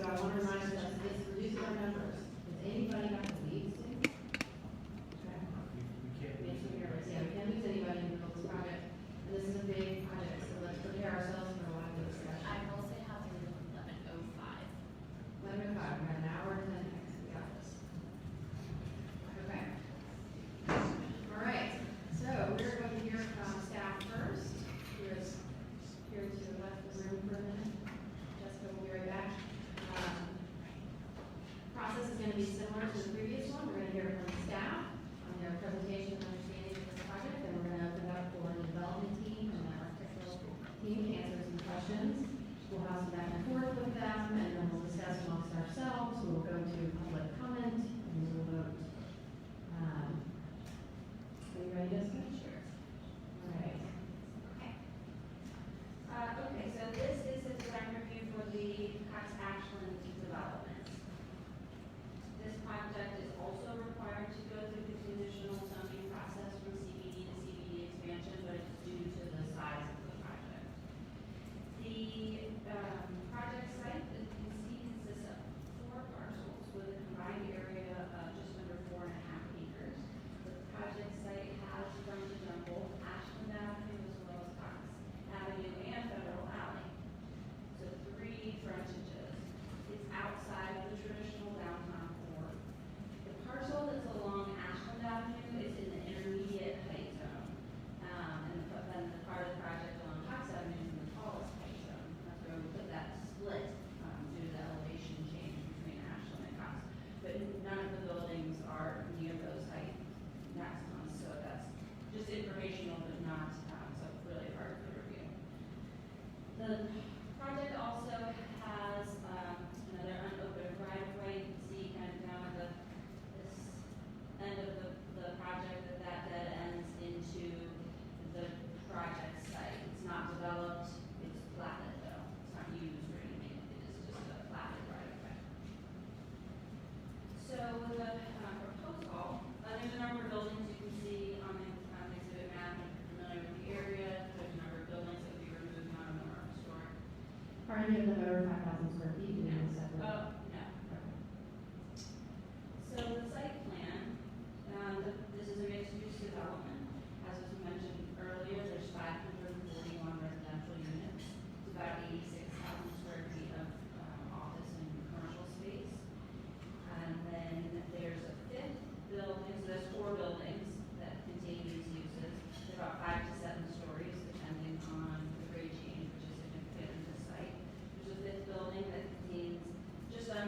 I want to remind ourselves, this reduces our numbers. Does anybody have to leave soon? Okay. We can't Yes, lose we it. are. Yeah, we can't lose anybody in the middle of this project. And this is a big project, so let's prepare ourselves for a lot of discussion. I will say how to leave 11:05. 11:05, we got an hour and 10 minutes, we got this. Okay. All right, so we're going to hear from staff first, who is here to the left of the room for a minute. Jessica will be right back. Process is going to be similar to the previous one. We're going to hear from staff on their presentation and understanding of this project, and we're going to open it up for the development team and the architectural team to answer some questions. We'll have some back and forth with them, and then we'll discuss amongst ourselves. We'll go to public comment, and we'll vote. Are you ready, Jessica? Sure. All right. Okay, so this is the design review for the Cox Ashland development. This project is also required to go through the conditional zoning process from CBD to CBD expansion, but it's due to the size of the project. The project site, as you can see, consists of 4 parcels with a combined area of just under 4.5 acres. The project site has frontage on both Ashland Avenue as well as Cox Avenue and Federal Alley. So 3 frontages. It's outside of the traditional downtown core. The parcel that's along Ashland Avenue is in the intermediate height zone. Then the part of the project along Cox Avenue is in the tallest height zone. That's where we put that split due to the elevation change between Ashland and Cox. But none of the buildings are near those height maximums, so that's just informational, but not so really hard to review. The project also has another unopened right-of-way. You can see kind of down at this end of the project that dead ends into the project site. It's not developed, it's platted though. It's not used or anything, it is just a platted right-of-way. So with the proposal, there's a number of buildings you can see on the exhibit map. If you're familiar with the area, there's a number of buildings that will be removed, none of them are historic. Are any of them over 5,000 square feet? Do you know separate? Oh, no. So the site plan, this is a mixed-use development. As was mentioned earlier, there's 541 residential units. It's about 86,000 square feet of office and commercial space. And then there's a 5th building, so there's 4 buildings that contain these uses. They're about 5 to 7 stories, depending on the grade change, which is significant in this site. There's a 5th building that contains just under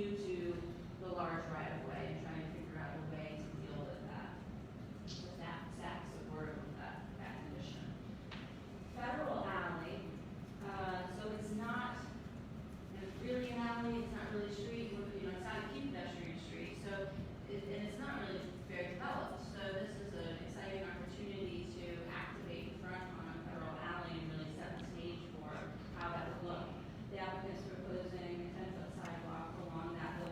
due to the large right of way and trying to figure out a way to deal with that. With that, staff supportive of that condition. Federal alley, so it's not really an alley, it's not really a street, it's not a key pedestrian street, so, and it's not really very developed, so this is an exciting opportunity to activate front on a federal alley and really set the stage for how that would look. The applicant's proposing a 10-foot sidewalk along that little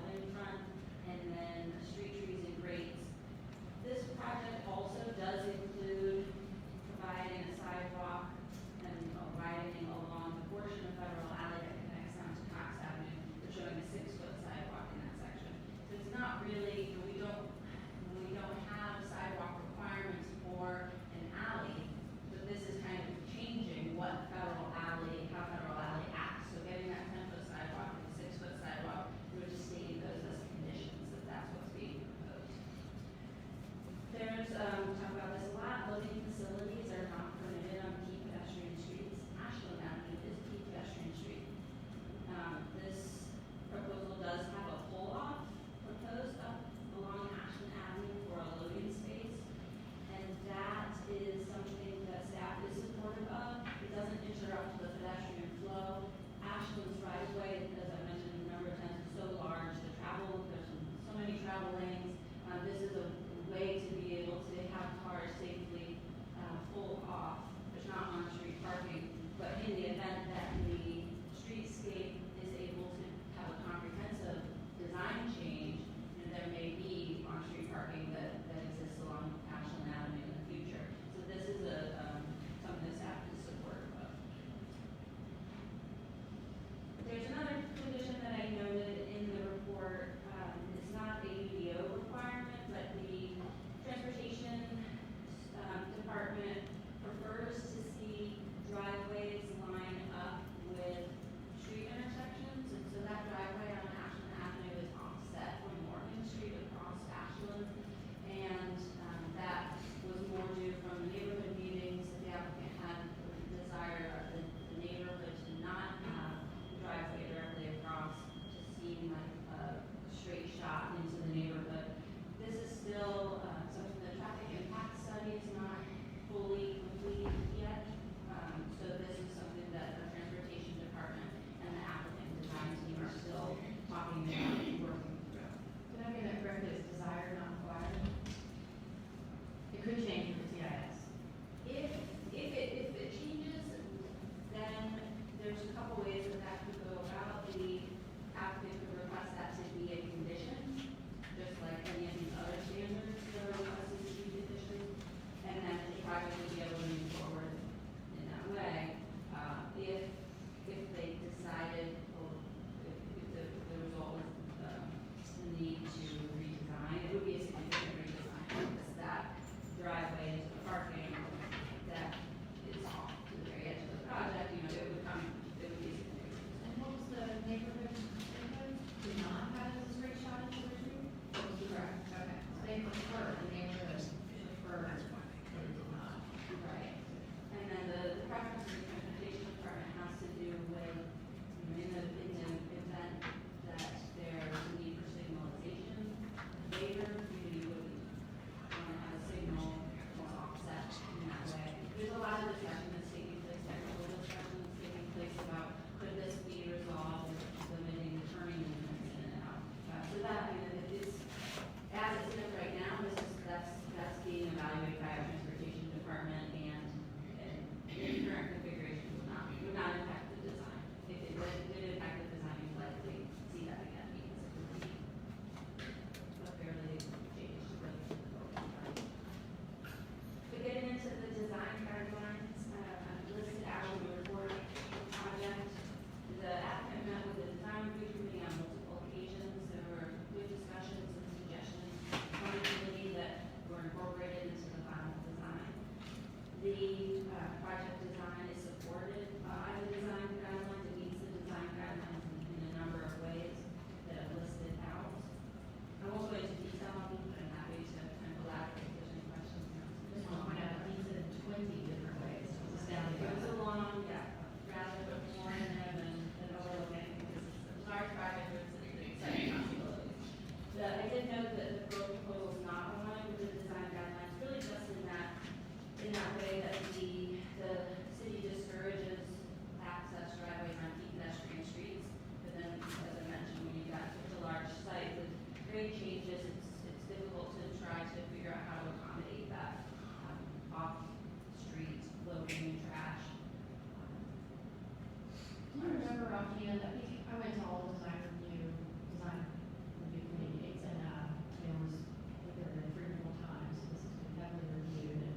I went to all the design review committee meetings, and, it was, I think there were 3 or 4 times, so this has been heavily reviewed, and,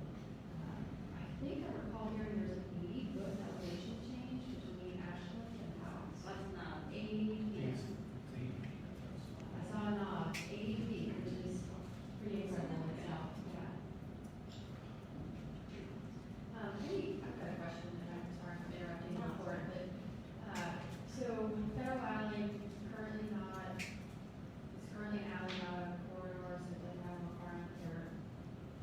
I think I recall hearing there's an 80-foot elevation change between Ashland and House. What's not? 80 feet. I saw a nod, 80 feet, which is pretty incredible in itself, yeah. I've got a question, and I'm sorry for interrupting you before, but, so Federal Alley currently not, it's currently an alley, not a corridor, so it doesn't have a requirement for,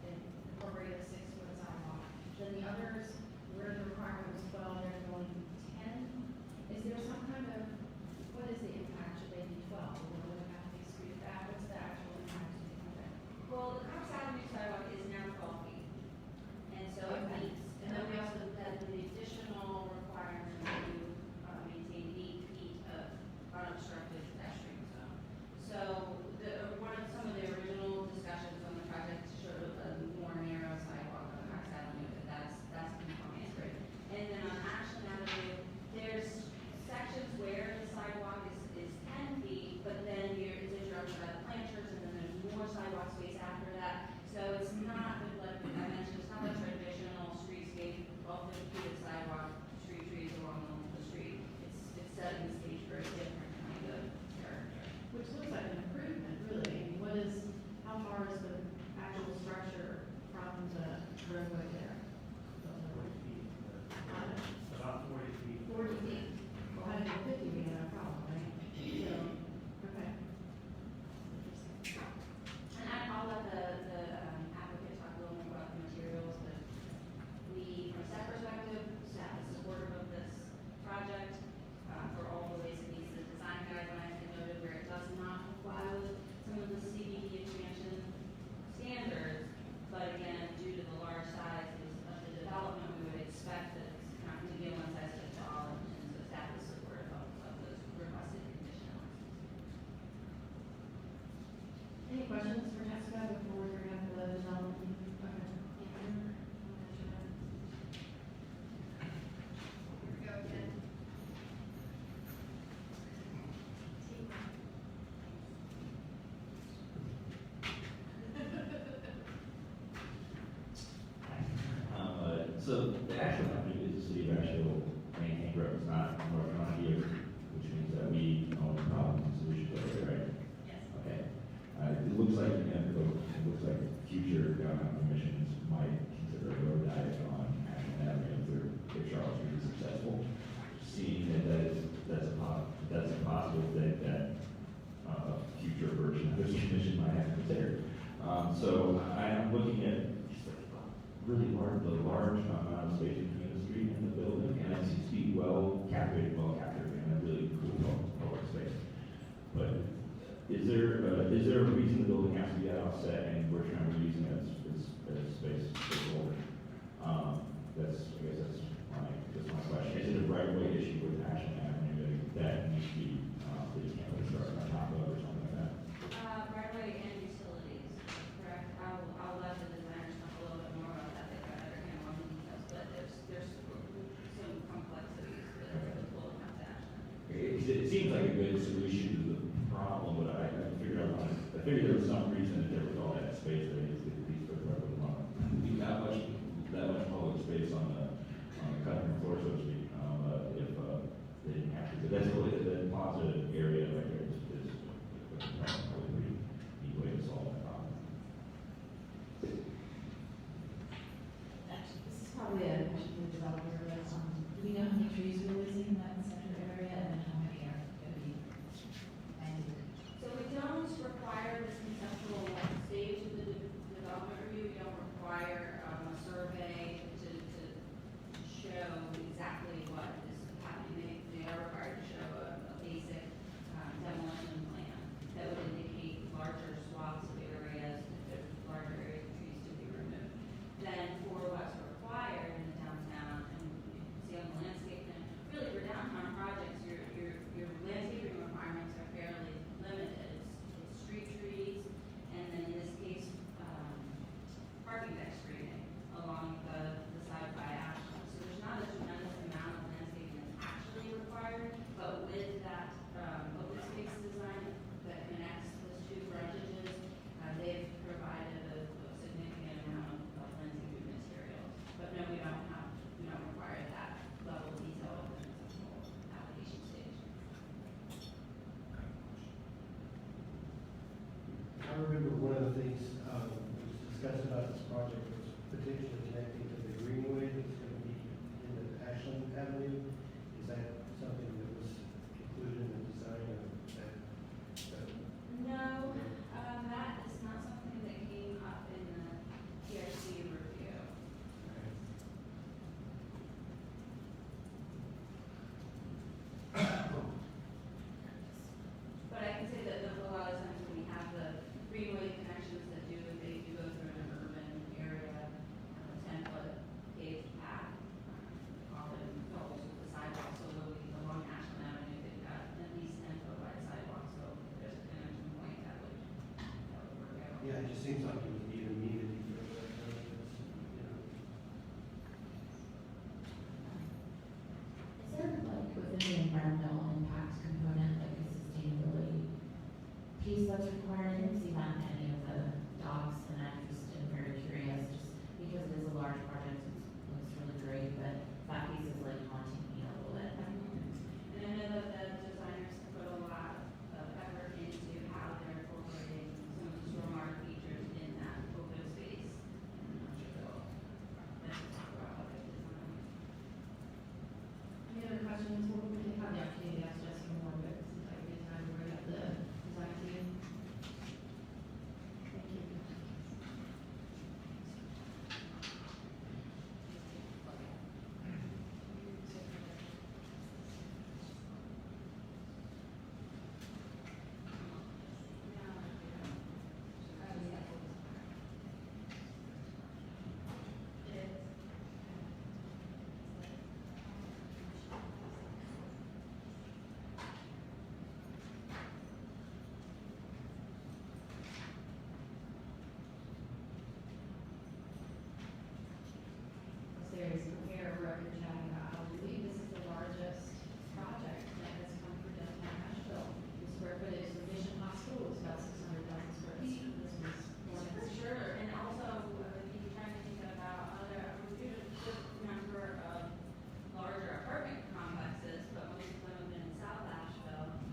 it incorporated a 6-foot sidewalk. Then the others, where the requirement was 12, they're going 10. Is there some kind of, what is the impact, should they be 12, or would it have to be screwed back, what's the actual impact to the project? Well, the Cox Avenue sidewalk is now 12 feet. And so it Okay. meets, and then we also had the additional requirement to maintain 8 feet of unobstructed pedestrian zone. So some of the original discussions on the project showed a more narrow sidewalk on Cox Avenue, but that's been answered. And then on Ashland Avenue, there's sections where the sidewalk is 10 feet, but then it's interrupted by the planters, and then there's more sidewalk space after that. So it's not, like I mentioned, it's not a traditional streetscape, 12 feet of sidewalk, street trees along the street. It's setting the stage for a different kind of character. Which looks like an improvement, really. I mean, how far is the actual structure from the roadway there? About 40 feet. 40 feet. Well, 150 would be no problem, right? So, okay. And I'll let the applicant talk a little more about the materials, but we, from staff perspective, staff is supportive of this project, for all the ways it meets the design guidelines, and noted where it does not comply with some of the CBD expansion standards. But again, due to the large size of the development, we would expect that it's not going to be a one-size-fits-all, and so staff is supportive of those requested conditions. Any questions for Jessica before we bring up the development? Okay. Here we go again. So the Asheville Avenue is the city of Asheville maintained road, it's not North Carolina, which means that we own the problems and solutions over there, right? Yes. Okay. It looks like, future downtown commissions might consider a road diet on Asheville Avenue if Charles Street is successful. Seeing that's a possible thing that a future version of this commission might have to consider. So I'm looking at really large amount of space between the street and the building, and it's 6 feet well captured, and a really cool public space. But is there a reason the building has to be at offset, and we're trying to be using it as space holder? I guess that's my question. Is it a right of way issue with Ashland Avenue that needs to be that you can't really start on top of or something like that? Right away and utilities, correct? I'll let the designers talk a little bit more about that, they've got their hand on the details, but there's some complexities that will come to Ashland. It seems like a good solution to the problem, but I figured there was some reason that there was all that space that needs to be put right with one. That much public space on the cutting floor, so to speak, if they didn't have to. But that's really the positive area right there is probably a pretty neat way to solve that problem. Actually, this is probably a question for the developer, but, do we know how many trees we're losing in that center area, and then how many are going to be planted? So we don't require this conceptual stage of the remember one of the things, was discussed about this project was potentially connecting to the greenway that's gonna be in the Ashland Avenue. Is that something that was included in the design of that? No, that is not something that came up in the PRC review. But I can say that a lot of times when we have the greenway connections that they do go through an urban area, 10-foot paved path. Often goes with the sidewalk, so they'll be along Ashland Avenue, they've got at least 10-foot wide sidewalks, so if there's a connection point that would work out. Yeah, it just seems like it would be an amenity for the residents, you know. Is there like within the environmental impact component, like a sustainability piece that's required? I didn't see that in any of the docs, and I'm just very curious, just because it is a large project, it looks really great, but that piece is like haunting me a little bit. And I know that the designers put a lot of effort into how they're incorporating some of the stormwater features in that open space. And I'm sure they'll talk about how they design. Any other questions? We'll have the opportunity to ask Jessica more, but it seems like a good time to bring up the design team. Thank you. There's here where we're chatting about, I believe this is the largest project that has come through downtown Asheville. The square footage of Mission Hospital is about 600,000 square feet. This was more For than sure, and also, if you're trying to think about other, we do a good number of larger apartment complexes, but most of them have been in South Asheville.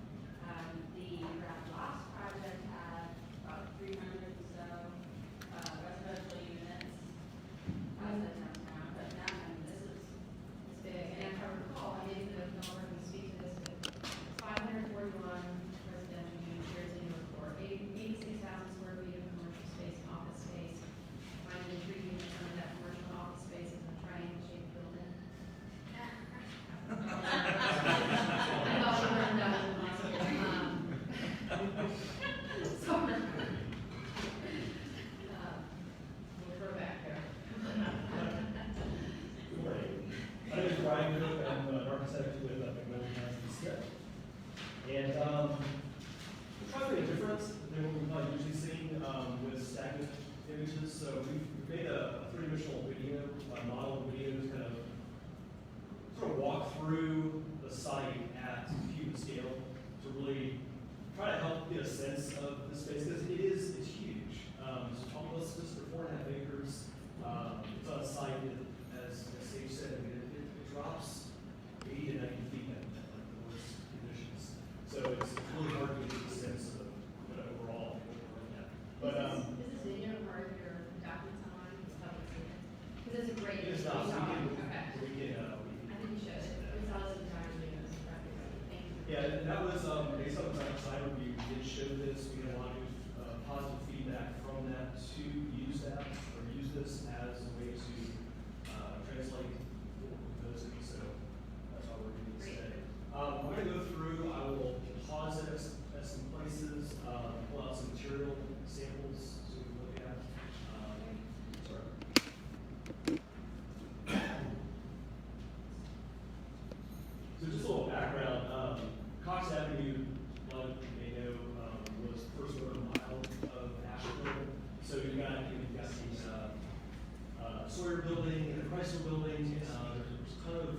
The Rat Lost project had about 300 or so, residential units outside downtown, but now, I mean, this is big. And if I recall, I didn't know if Melvin can speak to this, but 541 residential units here in Newport, 86,000 square feet of commercial space, office space. I find it intriguing that some of that commercial office space is a triangle-shaped building. I thought we were in that one. Sorry. We'll throw back there. Good morning. My name is Brian Cook. I'm an architect with McMillan County Step. And we're trying to make a difference than what we've probably usually seen with stagnant images. So we've made a three-dimensional video, a model video to kind of sort of walk through the site at human scale to really try to help get a sense of the space, because it's huge. It's almost just for 4.5 acres. It's on a site that, as Sage said, I mean, it drops 80 to 90 feet at the worst conditions. So it's really hard to get a sense of what overall what we're looking at. But Is this video part of your documents online? Because it's a great. it is not, so Okay. I think you should. I think you should. It's always a design review. Thank you. Yeah, and that was, based on the design review, we did show this, we had a lot of positive feedback from that to use that, or use this as a way to translate what we're proposing, so that's why we're doing this today. I'm gonna go through, I will pause it at some places, pull out some material samples, so we can look at. Sorry. So just a little background, Cox Avenue, a lot of you may know, was the first quarter mile of Asheville. So you've got the Sawyer Building and the Chrysler Building, there's a ton of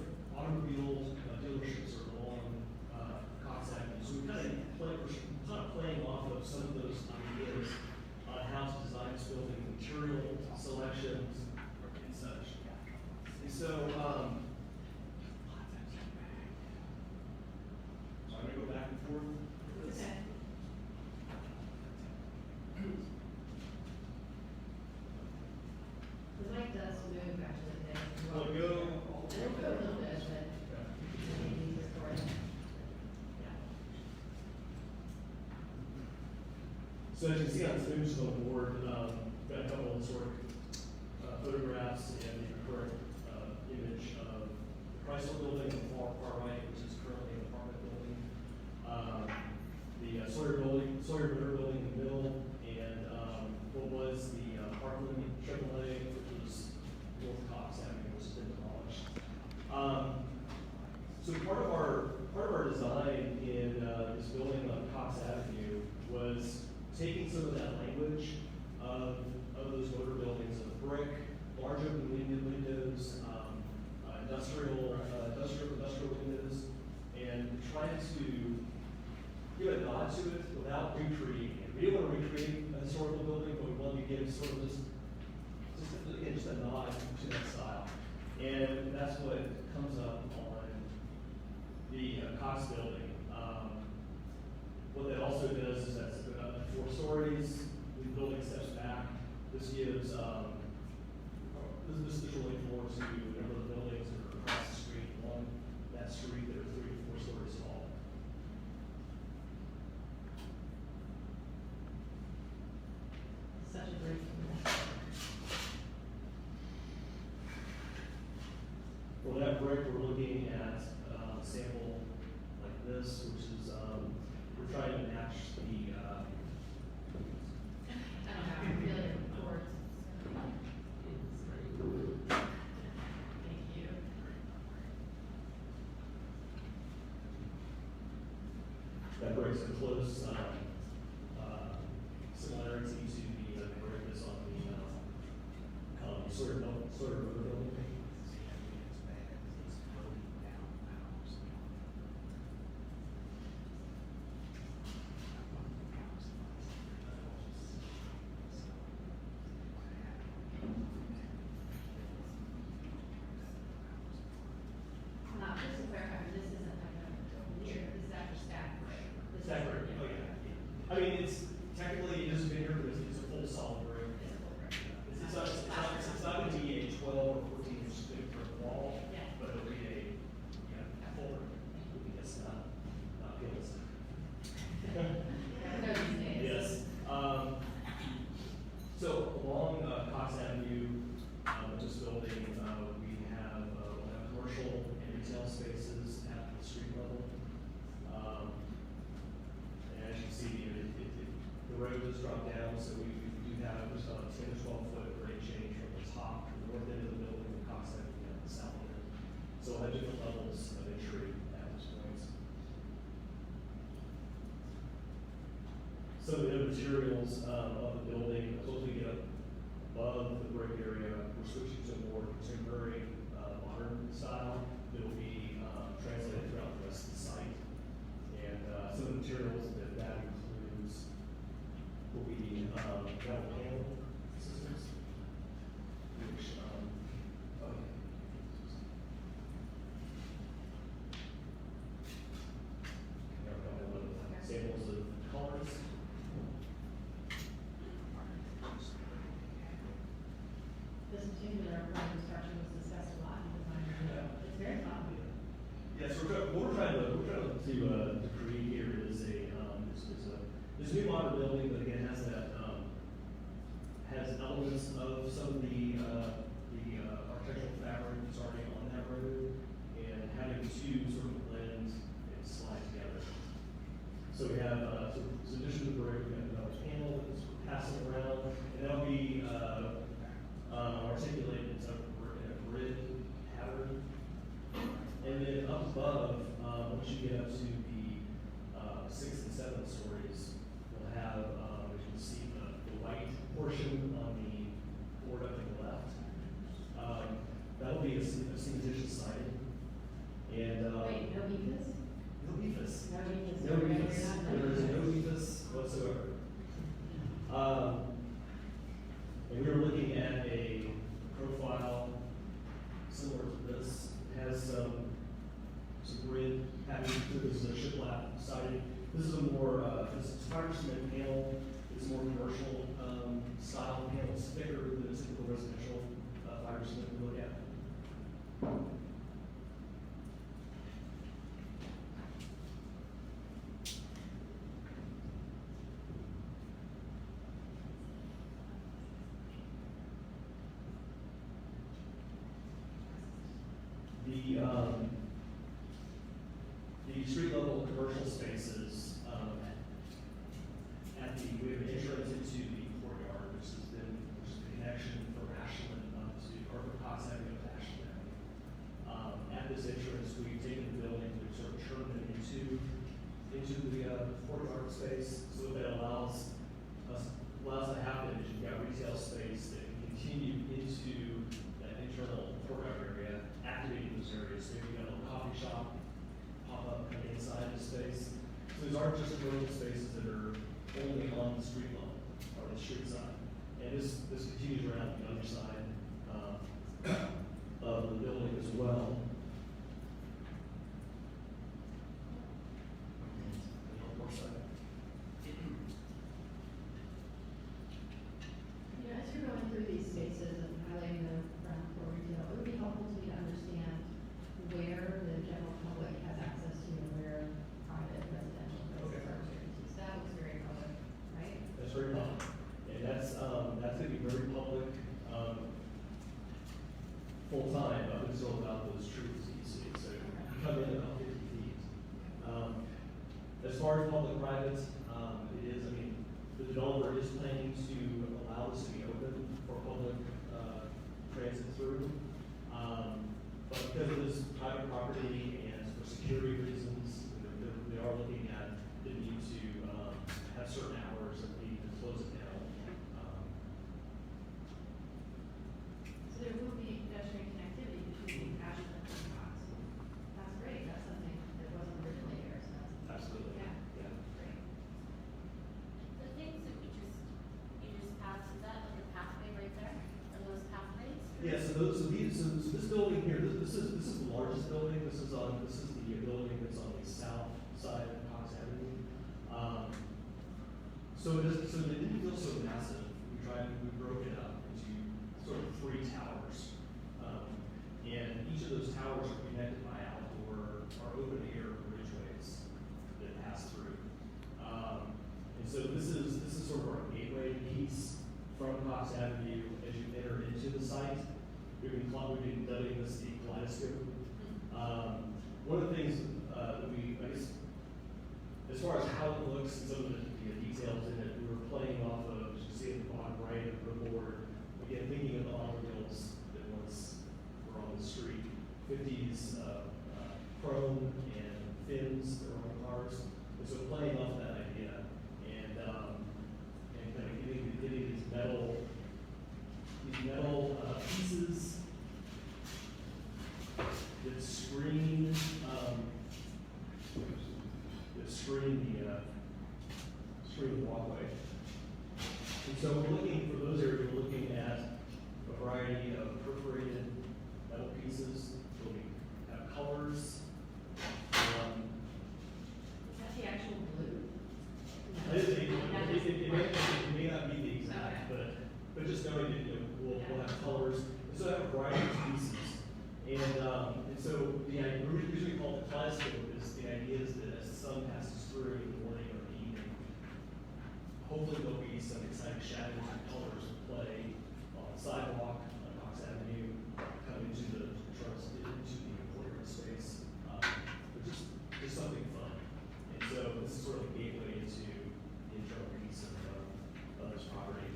So as you can see on this image on the board, got a couple of historic photographs and the current image of the Chrysler building on the far right, which is currently an apartment building. The Sawyer River building in the middle, and what was the Parkland Chevrolet, which was North Cox Avenue, which has been demolished. So part of our design in this building on Cox Avenue was taking some of that language of those motor buildings of brick, large open windows, industrial windows, and trying to give a nod to it without recreating it. We didn't want to recreate a historical building, but we wanted to give sort of just a nod to that style. And that's what comes up on the Cox building. What that also does is that's 4 stories, the building steps back. This gives, this is really floor to a number of the buildings that are across the street, along that street that are 3 to 4 stories tall. Such a great. For that brick, we're looking at a sample like this, which is, we're trying to match the, I don't know, I'm really bored. Thank you. that brick's a close, similarity to the brick that's on the, sort of building. Just to clarify, this isn't like a near, this is actually stacked brick. This is- Stack brick, oh yeah. I mean, it's technically, it is bigger, but it's a full solid brick. It's a full brick. It's not gonna be a 12 or 14 inch thick brick wall, Yeah. but it'll be a full brick. It's not realistic. No, these days. Yes. So along Cox Avenue, in this building, we have commercial and retail spaces at the street level. And as you can see, the road has dropped down, so we do have just about a 10 to 12 foot grade change from the top, the north end of the building, to Cox Avenue, and the south end. So we'll have different levels of entry at this point. Some of the materials of the building, as we get up above the brick area, we're switching to a more contemporary, modern style that will be translated throughout the rest of the site. And some of the materials that includes will be metal panel systems, which, there are a couple of samples of colors. This particular part of the structure was discussed a lot in design review. It's very thoughtful. Yeah, so what we're trying to create here is this new modern building, but again, has that, has elements of some of the architectural fabric that's already on that road, and having the two sort of blend and slide together. So we have, so in addition to the brick, we have another panel that's passing around, and that'll be, articulated in a grid pattern. And then up above, once you get up to the 6th and 7th stories, we'll have, as you can see, the white portion on the board up to the left. That'll be a cementitious siding. And Wait, no ethos? no ethos. No ethos. No ethos. There is no ethos whatsoever. And we were looking at a profile similar to this. It has some grid pattern to this shiplap siding. This is a more, this fiber cement panel. It's more commercial style panel. It's thicker than a typical residential fiber cement we look at. The street level commercial spaces, we have an entrance into the courtyard, which is the connection from Ashland or from Cox Avenue to Ashland Avenue. At this entrance, we've taken the building, we've sort of turned it into the courtyard space, so that allows to happen is you've got retail space that can continue into that internal courtyard area, activating those areas. Maybe you've got a little coffee shop pop up kind of inside the space. So these aren't just commercial spaces that are only on the street level or the street side. And this continues around the other side of the building as well. North side. As you're going through these spaces and highlighting the ground floor retail, it would be helpful to me to understand where the general public has access to and where private residential places are restricted. So that looks very public, right? That's very public. And that's gonna be very public, full time up until about those trees that you see. So you come in about 50 feet. As far as public-private, it is, I mean, the developer is planning to allow this to be open for public, transit through. But because it is private property and for security reasons, they are looking at the need to, have certain hours that need to close it down. So there will be pedestrian connectivity between Ashland and Cox. That's great, that's something that wasn't originally there, so that's. Absolutely. Yeah, great. The things that you just passed, is that like a pathway right there? Are those pathways? Yeah, so this building here, this is the largest building. This is the building that's on the south side of Cox Avenue. So it didn't feel so massive. We broke it up into sort of 3 towers. And each of those towers are connected by outdoor or open air bridgeways that pass through. And so this is sort of our gateway piece from Cox Avenue as you enter into the site. We've been dubbing this the kaleidoscope. One of the things that I guess, as far as how it looks and some of the details in it, we were playing off of, as you see at the bottom right of the board, again, thinking of the automobiles that once were on the street, 50s chrome and fins that were on cars. And so playing off that idea and kind of getting these metal pieces that screen the walkway. And so we're looking, for those areas, we're looking at a variety of perforated metal pieces. So we have colors. Is that the actual blue? It may not be the exact, but just knowing that, we'll have colors. And so I have a variety of pieces. And so the reason we call it the kaleidoscope is the idea is that as the sun passes through in the morning or the evening, hopefully there'll be some exciting shadows and colors at play on the sidewalk, on Cox Avenue, coming into the employment space, which is just something fun. And so this is sort of a gateway into the internal piece of this property.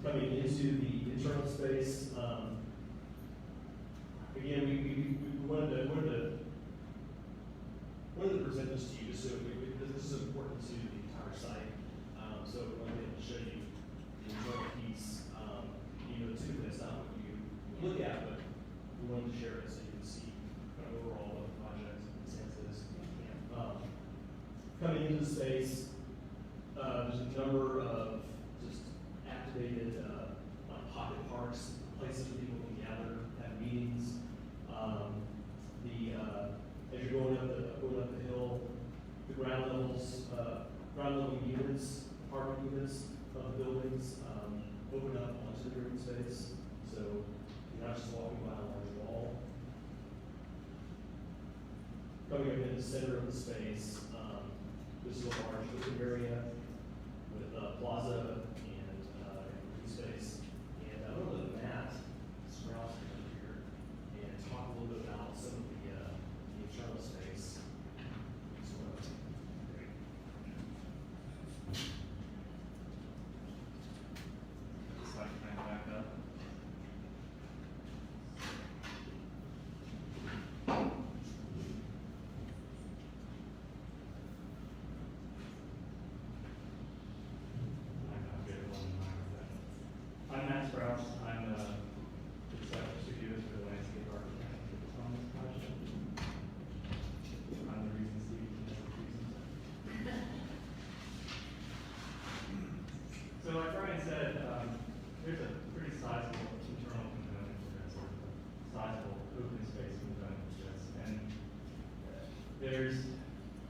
Coming into the internal space, again, we wanted to present this to you just so this is important to the entire site. So we wanted to be able to show you the internal piece. Typically that's not what you look at, but we wanted to share it so you can see kind of overall what the project in a sense is. Coming into the space, there's a number of just activated pocket parks, places where people can gather, have meetings. As you're going up the hill, the ground level units, apartment units of the buildings open up onto the green space, so you're not just walking by a large wall. Coming up in the center of the space, this is a large open area with plaza and green space. And I'm going to let Matt Sprouse come up here and talk a little bit about some of the internal space. So, great. Slide kind of back up. I'm Matt Sprouse. I'm the executive studios for the landscape architect on this project. I'm the reason Steve is the reason. So like Brian said, there's a pretty sizable internal component to this, or sizable open space component to this. And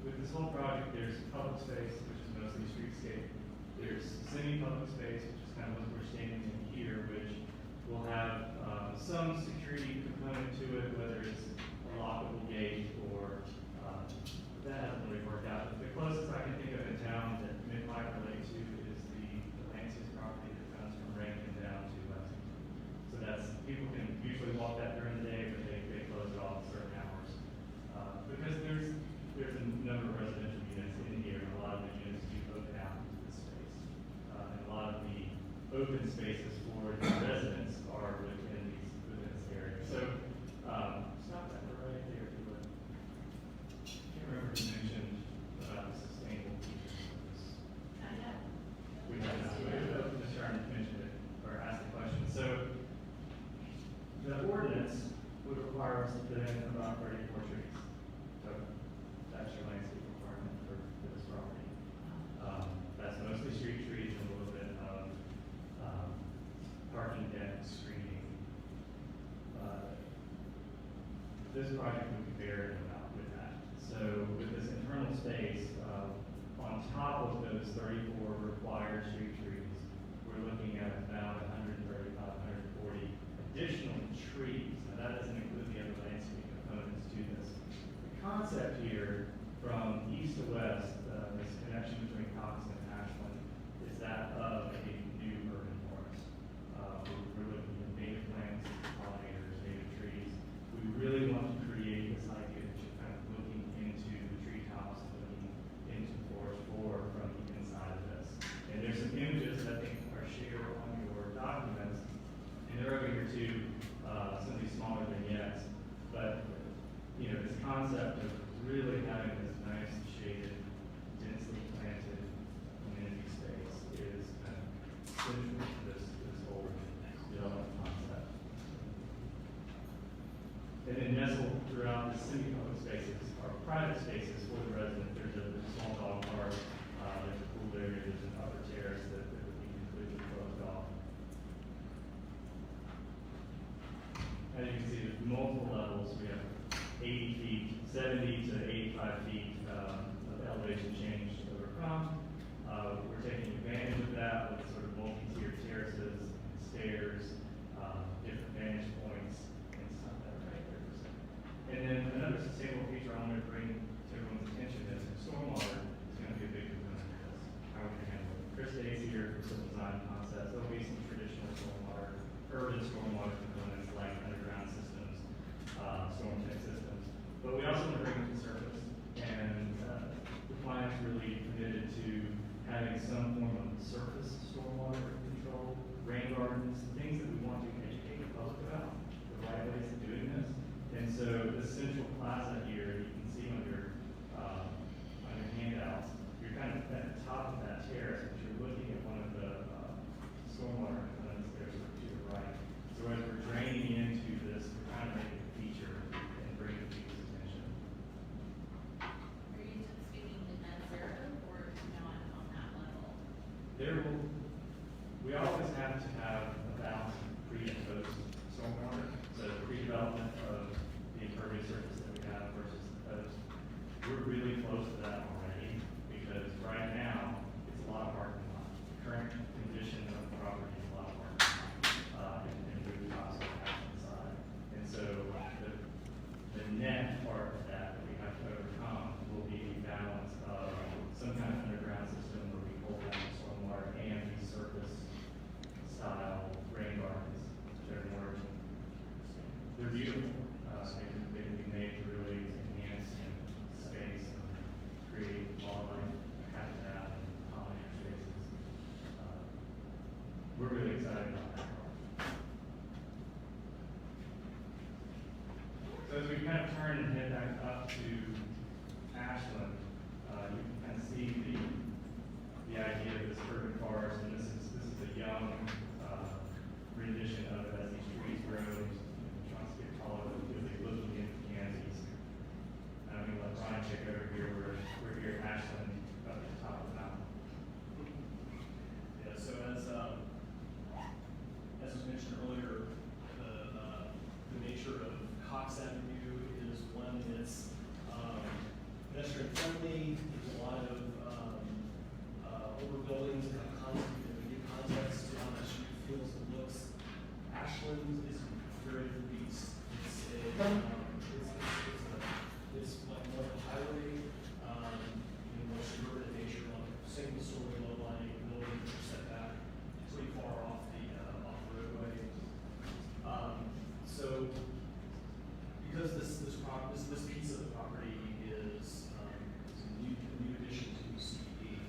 with this whole project, there's public space, which is mostly streetscape. There's semi-public space, which is kind of what we're standing in here, which will have some security component to it, whether it's a lockable gate or that hasn't really worked out. But the closest I can think of in town that it might relate to is the Lansing's property that runs from Rankin down to Lexington. So that's, people can usually walk that during the day, but they close it off at certain hours. Because there's a number of residential units in here, and a lot of the units do open out into the space. And a lot of the open spaces for the residents are within this area. So, stop that right there, if you would. Can't remember who mentioned about the sustainable features of this. We have not, Mr. Arnett mentioned it, or asked the question. So, the ordinance would require us to put in about 34 trees. So, that's your landscape requirement for this property. That's mostly street trees and a little bit of parking deck screening. This project would be varied about with that. So with this internal space, on top of those 34 required street trees, we're looking at about 135, 140 additional trees. Now that doesn't include the other landscape components to this. The concept here, from east to west, this connection between Cox and Ashland, is that of a new urban forest. We're looking at native plants, pollinators, native trees. We really want to create this idea that you're kind of looking into the treetops and looking into forest floor from the inside of this. And there's some images that I think are shared on your documents, and they're over here too, some of these smaller vignettes. But, you know, this concept of really having this nice shaded, densely planted amenity space is kind of central to this whole development concept. And then nestled throughout the semi-public spaces are private spaces for the resident. There's a small dog park, there's a pool area, there's an upper terrace that would be completely closed off. As you can see, there's multiple levels. We have 80 feet, 70 to 85 feet of elevation change to overcome. We're taking advantage of that with sort of multi-tiered terraces, stairs, different vantage points, and stuff that are right there. And then another sustainable feature I want to bring to everyone's attention is stormwater is going to be a big component of this. How we're going to handle it. Chris Day's here for some design concepts. There'll be some traditional stormwater, urban stormwater components like underground systems, storm tank systems. But we also want to bring it to surface, and the client's really committed to having some form of surface stormwater control, rain gardens, things that we want to educate the public about, the right ways of doing this. And so the central plaza here, you can see on your handouts, you're kind of at the top of that terrace, but you're looking at one of the stormwater components there sort of to the right. So as we're draining into this, we're trying to make it a feature and bring it to people's attention. Are you speaking to net zero or not on that level? We always have to have a balance of pre and post stormwater. So the pre-development of the impervious surface that we have versus beautiful. They can be made to really enhance space and create wildlife habitat and pollinator spaces. We're really excited about that part. So as we kind of turn and head back up to Ashland, you can kind of see the idea of this urban forest, and this is a young rendition of it as these trees grow, these trunks get taller because they look into Kansas. I'm gonna let Brian take over here. We're here at Ashland up at the top of the mountain. Yeah, so as was mentioned earlier, the nature of Cox Avenue is one that's pedestrian friendly. There's a lot of older buildings that have give context to how that street feels and looks. Ashland is a very different beast. It's like more of a highway, more suburban in nature, like single story, low lying buildings that are set back pretty far off the roadway. So because this piece of the property is a new addition to CBD,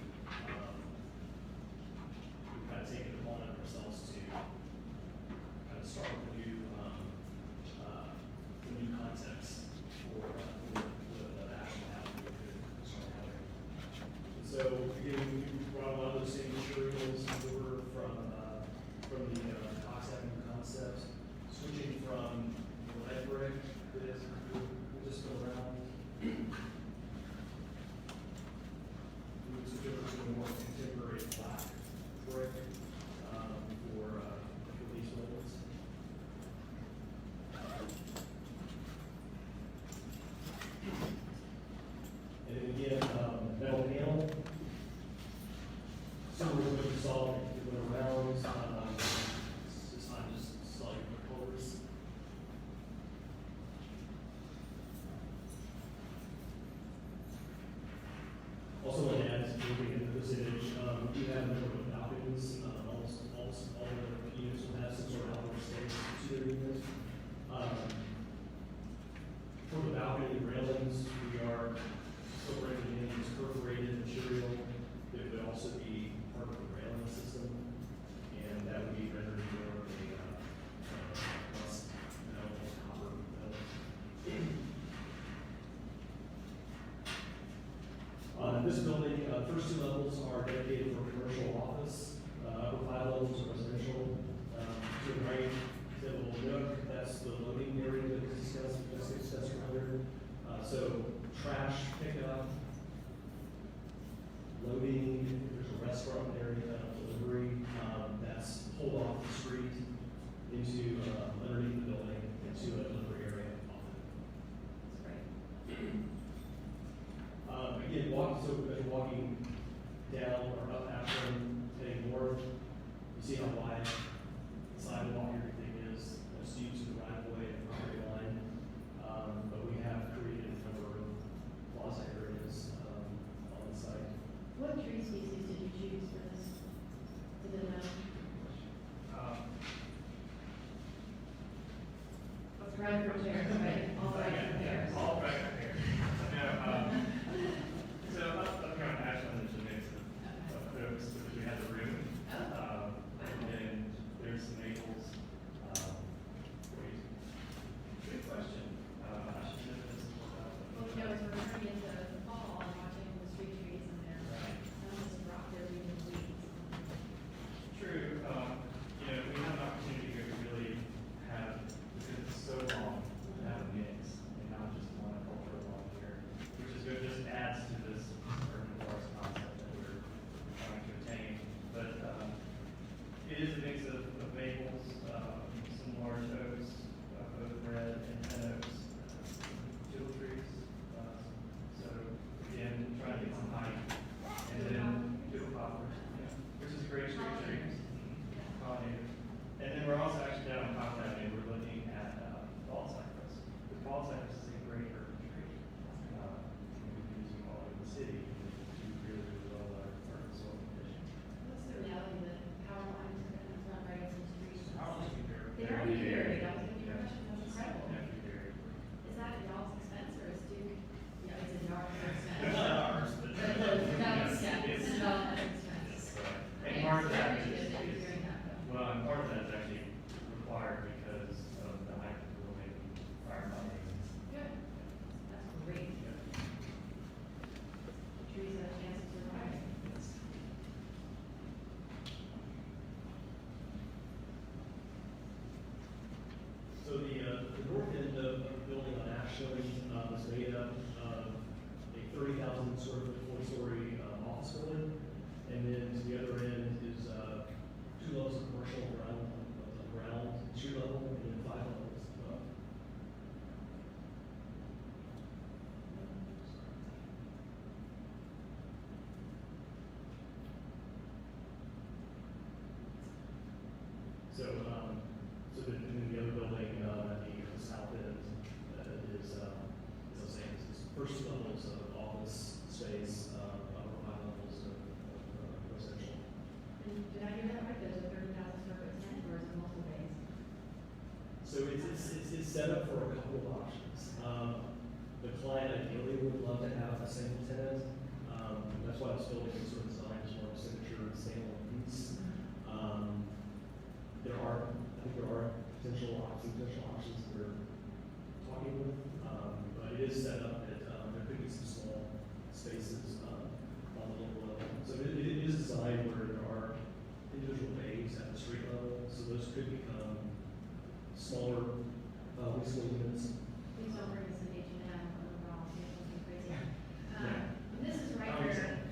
we've kind of taken it upon ourselves to kind of start with the new context for the Ashland Avenue construction project. So again, we brought a lot of those same materials over from the Cox Avenue concept, switching from the red brick that is just go around. We would switch over to a more contemporary black brick for these buildings. And then again, metal panel. Similar to what you saw when you went around, this time just slightly different colors. Also want to add, looking at this image, we have a number of balconies, almost all the units will have some sort of outdoor space to their units. For the balcony railings, we are still bringing in this perforated material that would also be part of the railing system, and that would be rendered more of a rust metal, copper metal. This building, first two levels are dedicated for commercial office, upper 5 levels are residential. To the right, the little nook, that's the loading area that was discussed earlier. So trash pickup, loading, there's a restaurant area, delivery, that's pulled off the street into underneath the building into a delivery area. That's great. Again, as you're walking down or up Ashland, heading north, you see how wide the sidewalk and everything is. That's due to the right of way and property line. But we have created a number of plaza areas on the site. What tree species did you choose for this? Did it know? Red for chairs, right? All right for chairs. All right there. No, so up here on Ashland, there's a mix of oaks, because we have the room. And then there's some maples. Good question. I should have this. Well, you know, as we're turning into the fall and watching the street trees in there, some of us drop their leaves. True, you know, we have an opportunity here to really have, because it's so long, to have is made up of a 30,000 square foot, four-story office building, and then to the other end is 2 levels of commercial ground, street level, and then 5 levels above. So then the other building at the south end is the same. It's first 2 levels of office space, upper 5 levels of residential. And did I hear that right? There's a 30,000 square foot tenant, or is it multiple bays? So it's set up for a couple of options. The client ideally would love to have a single tenant. That's why this building is sort of designed as more of a signature standalone piece. I think there are potential options that we're talking with, but it is set up that there could be some small spaces on the local level. So it is designed where there are individual bays at the street level, so those could become smaller leasable units. Please don't bring us an H&M overall, it's something crazy. Yeah. This is right where,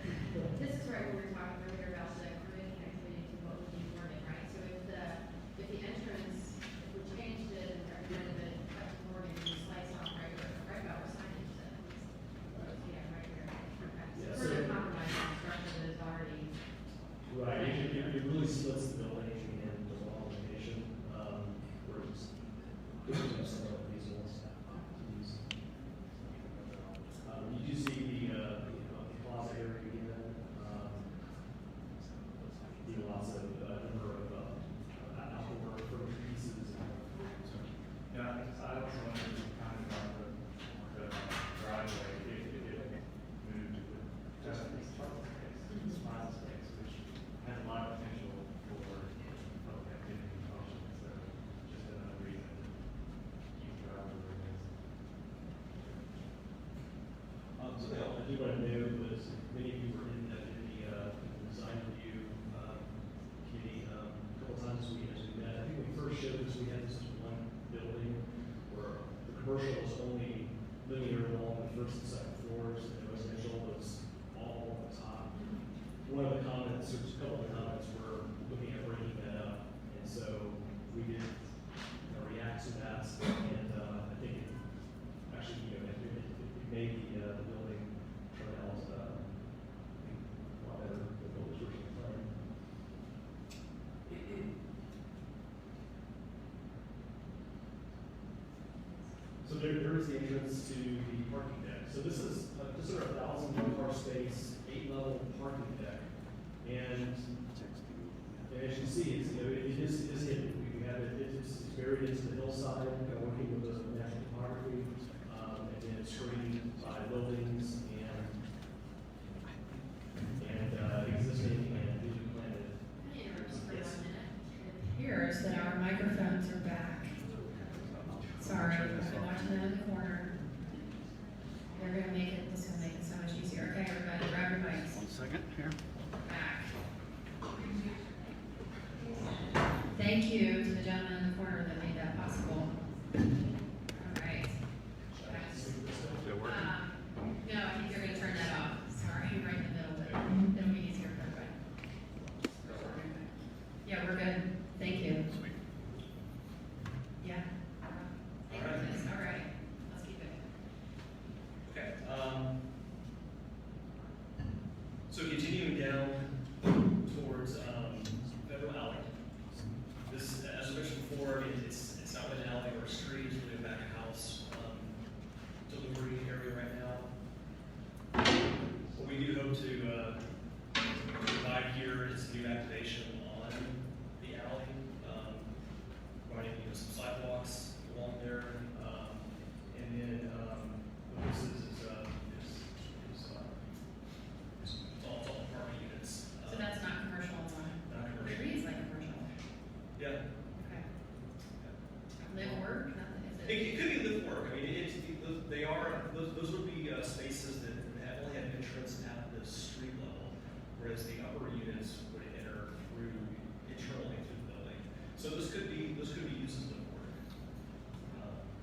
this is right where we were talking earlier about the grid connectivity to what would be Morgan, right? So if the entrance, if we changed it and recommended that it cut to Morgan, you slice off right about where signage says. Yeah, right here. Okay. Yeah, So further so- compromise on the structure that is already. Right, it really splits the building and the wall location, where it's, could be somewhat reasonable to use. You do see the plaza area again, lots of, number of, outdoor furniture pieces. Yeah, I also wanted to comment about the driveway, if it moved with just this parking space, this plaza space, which has a lot of potential for public activity and function, so just another reason to keep the driveway where it is. Something else I do want to note was, many of you were in the design review, committee, a couple times we met. I think when we first showed this, we had this one building where the commercial was only linear along the first and second floors, and the residential was all on the top. One of the comments, or just a couple of the comments were looking at breaking that up, and so we did react to that, and I think it actually, it made the building turn out, I think, a lot better than the builders originally planned. So there is the entrance to the parking deck. So this is just over 1,000 car space, 8-level parking deck. And as you see, it's, it is hidden. We have it's buried into the hillside, working with the natural topography, and then it's screened by buildings and existing and newly planted. Can I interrupt you for 1 Yes. minute? It appears that our microphones are back. Sorry, I'm watching them in the corner. They're gonna make it, this is gonna make it so much easier. Okay, everybody, grab your mics. 1 second here. Back. Thank you to the gentleman in the corner that made that possible. All right. Is it working? No, I think you're gonna turn that off. Sorry, right in the middle, but it'll be easier for everybody. Yeah, we're good. Thank you. Sweet. Yeah. Thank you for this. All right, let's keep it. Okay, so continuing down towards, Federal Alley. This, as I mentioned before, it's not an alley or a street, it's really a back of house, delivery area right now. What we do hope to provide here is new activation on the alley, providing, some sidewalks along there, and then, what this is all apartment units. So that's not commercial one? Not commercial. It reads like commercial. Yeah. Okay. Live, work, nothing, is It it? could be live work. I mean, they are, those would be spaces that only have entrance at the street level, whereas the upper units would enter through, internally through the building. So those could be used as live work.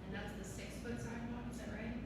And that's the 6-foot sidewalk, is that right?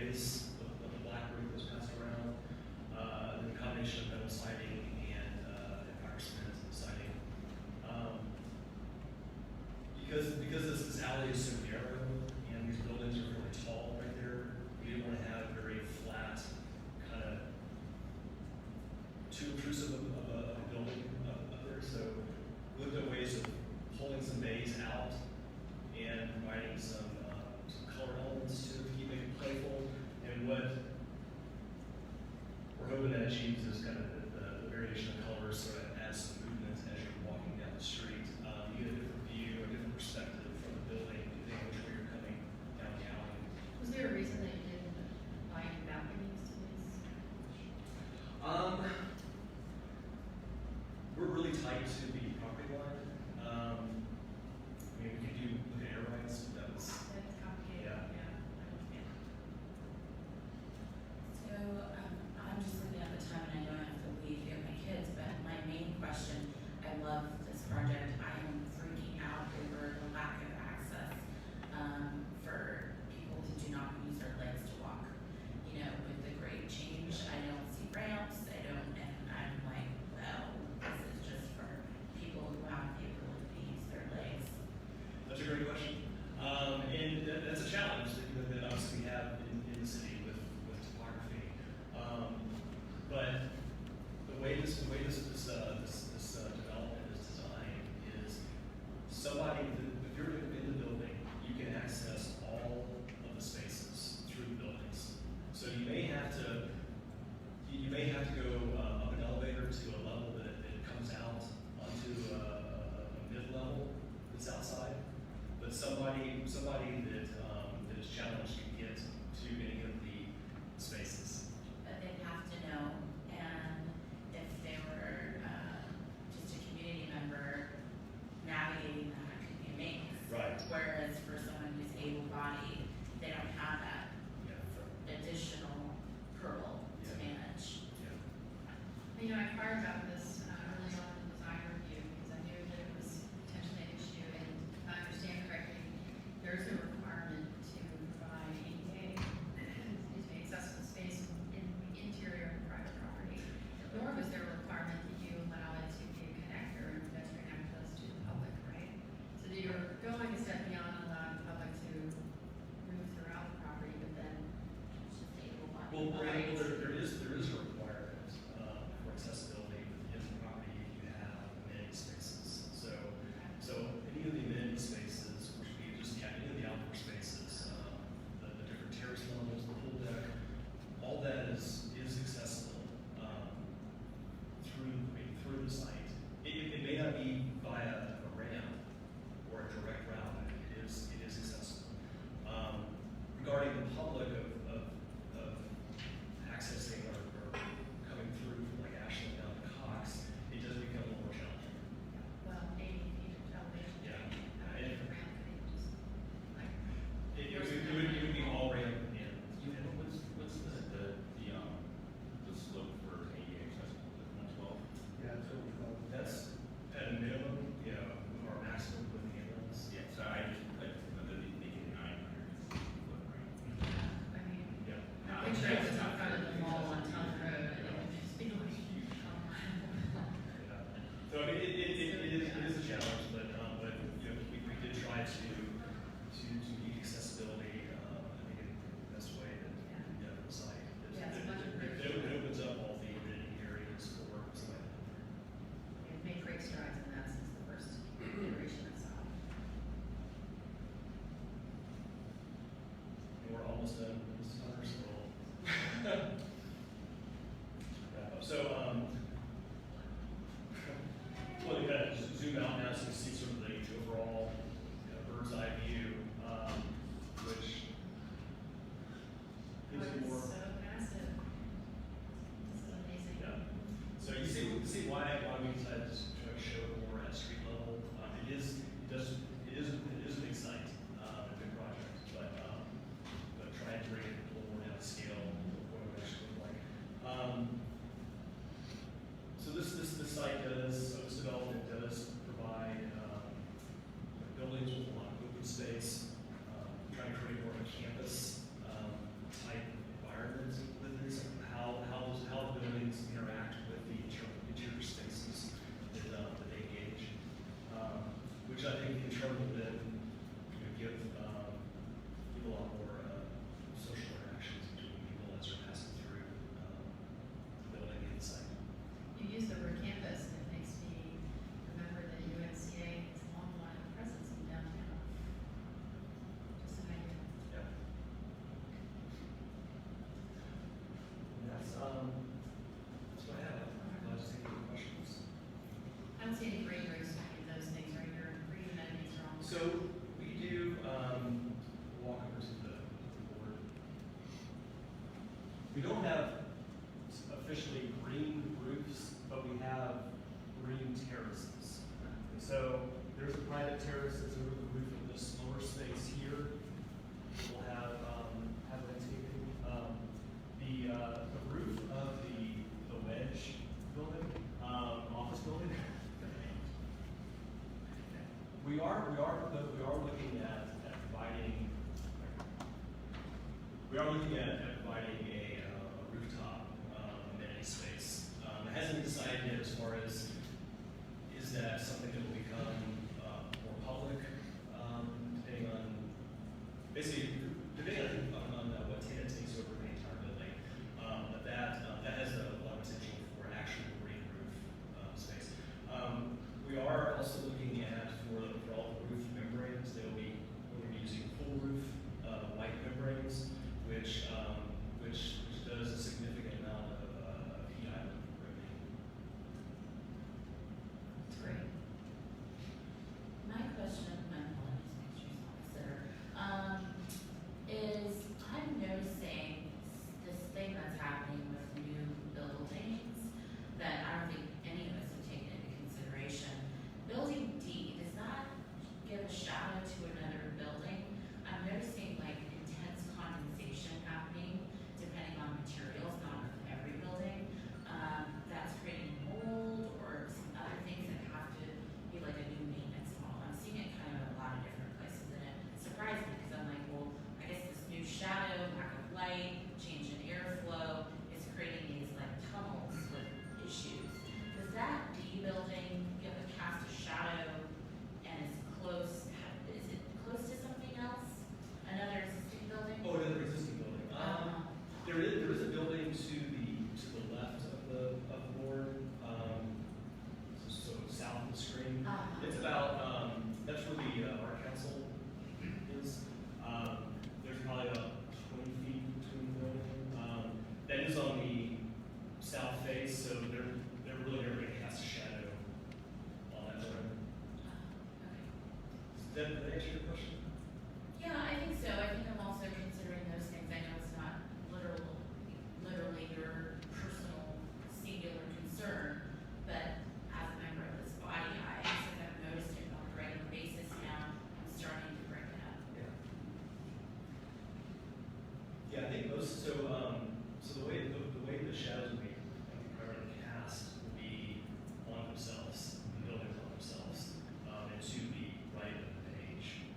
base, the black roof that's passed around, the combination of metal siding and fire cement siding. Because this alley is so narrow and these buildings are really tall right there, we didn't want to have a very flat, kind of too intrusive of a building up there. So we looked at ways of pulling some bays out and providing some color elements to keep it playful. And what we're hoping that achieves is kind of the variation of colors, so it adds some movement as you're walking down the street. You get a different view, a different perspective from the building, depending on which way you're coming downtown. Was there a reason that you didn't buy any balconies to these? We're really tight to the property line. I mean, we could do with air rights, but that was, That's complicated, Yeah. yeah. I understand. So, I'm just looking at the time and I don't have to leave here with my kids, but my main question, I love this project. I am freaking out over the lack of access, for people who do not use their legs to walk. You know, with the grade change, I don't see ramps, and I'm like, well, this is just for people who have the ability to use their legs. that's a great question. And that's a challenge that obviously we have in the city with topography. But the way this development is designed is somebody, if you're in the building, you can access all of the spaces through the buildings. So you may have to go up an elevator to a level that comes out onto a mid-level that's outside. But somebody that is challenged can get to any of the spaces. But they'd have to know, and if they were, just a community member, navigating that could be amazing. Right. Whereas for someone who's able-bodied, they don't have that Yeah. additional hurdle to Yeah. manage. Yeah. You know, I inquired about this early on in the design review because I knew that it was potentially an issue, and if I understand correctly, there's a requirement to provide ADA, accessible space in the interior of private property. Nor was there a requirement that you allow it to be a connector and pedestrian access to the public, right? So that you're going a step beyond allowing the public to move throughout the property, but then It's just able-bodied. Well, Right. there is a requirement for accessibility within the property if you have amenity spaces. So any of the amenity spaces, which would be just any of the outdoor spaces, the different terrace levels, the pool deck, all that is accessible through the site. It may not be via a ramp or a direct route, but it is accessible. Regarding the public of accessing or coming through from like Asheville down to Cox, it does become a little more challenging. well, 80 feet of elevation. Yeah. Ramp could be just like. It would be all ramp in. What's the slope for ADA accessible, is it 112? Yeah, that's what we call it. That's at a minimum, or maximum with handrails. Yeah, so I just, like, whether they make it 900 foot ramp. I mean, Yeah. I picture it was in front of the mall on Town Road, and it would just be like, Yeah. So I mean, it is a challenge, but we did try to meet accessibility, I think in the best way that we can for the site. Yeah, it's much improved. It opens up all the amenity areas for somebody. We've made great strides in that since the first iteration I saw. And we're almost done with this summer, so wrap up. So, well, you kind of zoom out now so you see sort of the overall bird's eye view, which gives you more. So massive. This is amazing. Yeah. So you see why we decided to try to show it more at street level. It is a big site, a big project, but trying to bring it a little more down to scale, what it would actually look like. So this development does provide buildings with a lot of open space, trying to create more of a campus type We don't have officially green roofs, but we have green terraces. And so there's a private terrace that's over the roof of this lower space here. We'll have landscaping. The roof of the wedge building, office building. We are looking at providing. We are looking at providing a rooftop amenity space. It hasn't been decided yet as far as is that something that will become more public, depending on what tenant takes over the entire building. But that has a lot of potential for an actual green roof space. We are also looking at for all the roof membranes, we'll be using full roof white membranes, which does a significant amount of heat island ripping. That's great. My question, my apologies, Mr. Officer, is I'm noticing this thing that's happening with new buildings that I don't think any of us have taken into consideration. Building D does not give a shadow to another building. I'm noticing like intense condensation happening depending on materials, not with every building. That's creating mold or some other things that have to be like a new maintenance model. I'm seeing it kind of in a lot of different places, and it surprised me because I'm like, well, I guess this new shadow, lack of light, change in airflow is creating these like tunnels with issues. Does that D building give a cast a shadow and is close? Is it close to something else? Another existing building? Oh, another existing building. There is a building to the left of the board, so south of the screen. It's about that's where the art council is. There's probably about 20 feet between the building. That is on the south face, so they're really never going to cast a shadow on that building. Okay. Did that answer your question? Yeah, I think so. I think I'm also considering those things. I know it's not literally your personal singular concern, but as a member of this body, since I've noticed it on a regular basis now, I'm starting to bring it up. Yeah, I think most so the way the shadows will be primarily cast will be on themselves, the buildings on themselves, and to the right of the page,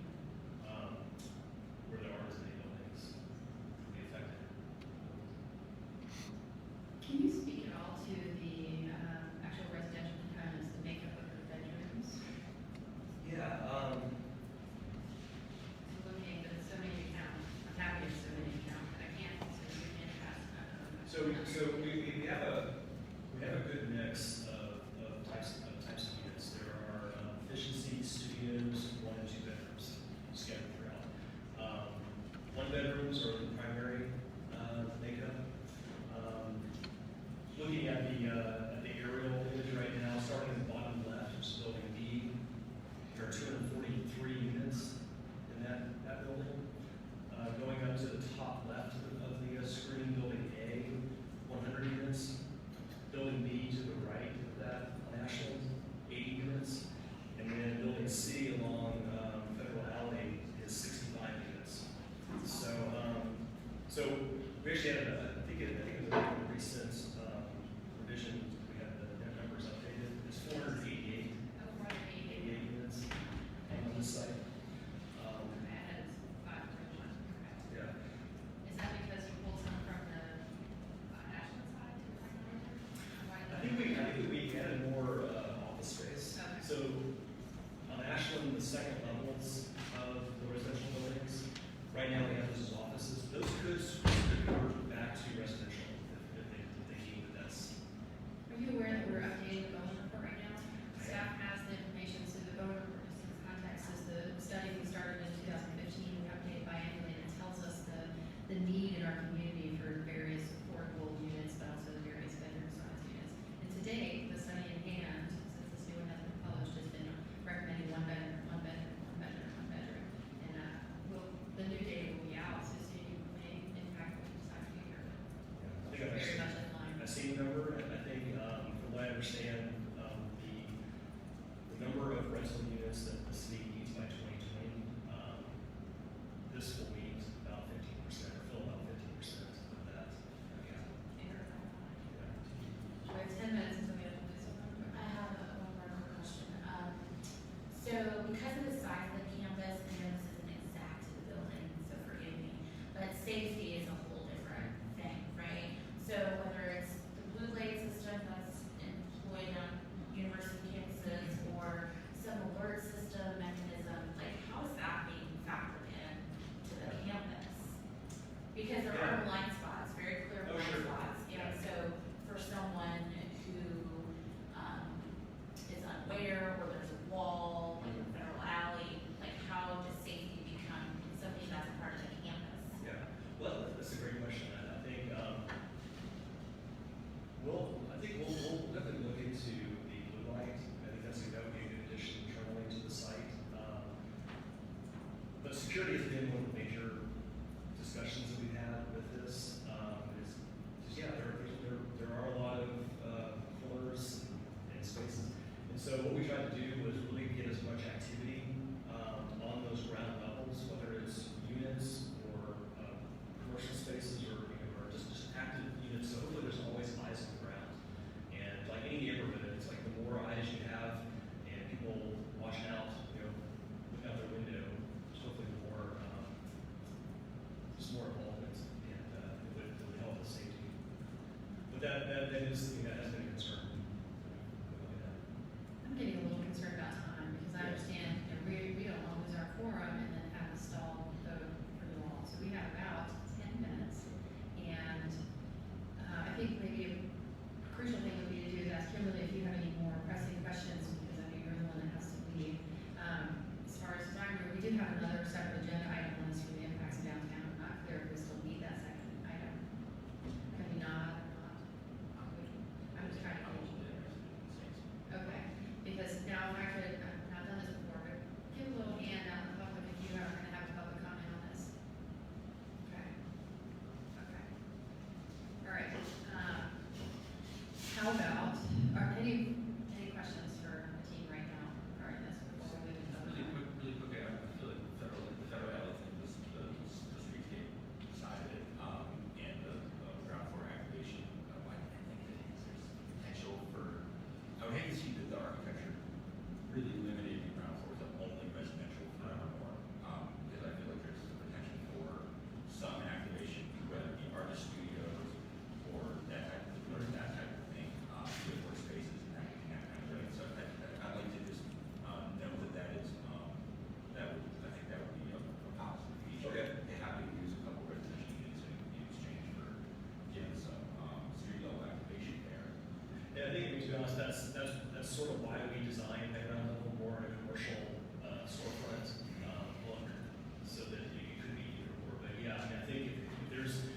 where there aren't as many buildings will be affected. Can you speak at all to the actual residential components, the makeup of the bedrooms? Yeah. I'm looking, but so many accounts, I'm happy with so many accounts, but I can't, so you can pass. So we have a good mix of types of units. There are efficiency studios, 1 and 2 bedrooms scattered throughout. 1 bedrooms are the primary makeup. Looking at the aerial image right now, starting at the bottom left, which is building B, there are 243 units in that building. Going up to the top left of the screen, building A, 100 units. Building B to the right of that on Ashland, 80 units. And then building C along Federal Alley is 65 units. So we actually had I think it was a recent revision. We had the numbers updated. It's 488 units on this site. Yeah. Is that because you pulled some from the Ashland side to the I think we added more office space. Okay. So on Ashland, the second levels of the residential buildings, right now we have those as offices. Those could convert back to residential if they deem that that's very much in line. I've seen the number, and I think, from what I understand, the number of rental units that the city needs by 2020, this will meet about 15%, or fill about 15% of that gap. We have 10 Yeah. minutes until we have to do something. I have one more quick question. So because of the size of the campus, I know this isn't exact to the building, so forgive me, but safety is a whole different thing, right? So whether it's the blue light system that's employed on university campuses or some alert system mechanism, like how is that being factored in to the campus? Because there are blind spots, very clear Oh, blind sure. spots, and so for someone who is unaware, or there's a wall, like a federal alley, like how does safety become something that's a part of the campus? Yeah, well, that's a great question, and I think, we'll definitely look into the blue light. I think that would be a good addition internally to the site. But security has been one of the major discussions that we've had with this. There are a lot of corners and spaces, and so what we tried to do was really get as much activity on those ground levels, whether it's units or commercial spaces or just active units. So hopefully there's always eyes on the ground. And like any neighborhood, it's like the more eyes you have and people watching out, looking out their window, just hopefully the more just more involvement, and it would help with safety. But that is something that has been a concern. I'm getting a little concerned about time, because I understand, we don't want to lose our quorum and then have a stall vote for the wall. So we have about 10 minutes, and I think maybe a crucial thing would be to do is ask Kimberly if you have any more pressing questions, because I know you're the one that has to leave. As far as time, we do have another separate agenda item on this for the impacts of downtown. I'm not clear if we still need that second item. Can we not? I'm just trying to. Okay, because now if I could, I've not done this before, but give a little hand out in the public if you are going to have a public comment on this. Okay. Okay. All right. How about, are any questions for the team right now regarding this before we move into public comment? Really quick, I feel like the federal element, the streetscape side of it, and the ground floor activation, I think that there's potential for, I would hate to see the architecture really limited in ground floor to only residential forevermore, because I feel like there's the potential for some activation, whether it be artist studios or that type of thing, with workspaces and that kind of thing. So I'd like to just know that is, I think that would be a positive feature. Okay. They're happy to use a couple residential units in exchange for getting some street level activation there. Yeah, I think, to be honest, that's sort of why we designed that ground level more in a commercial storefront look, so that it could be either or. But yeah, I mean, I think if there's,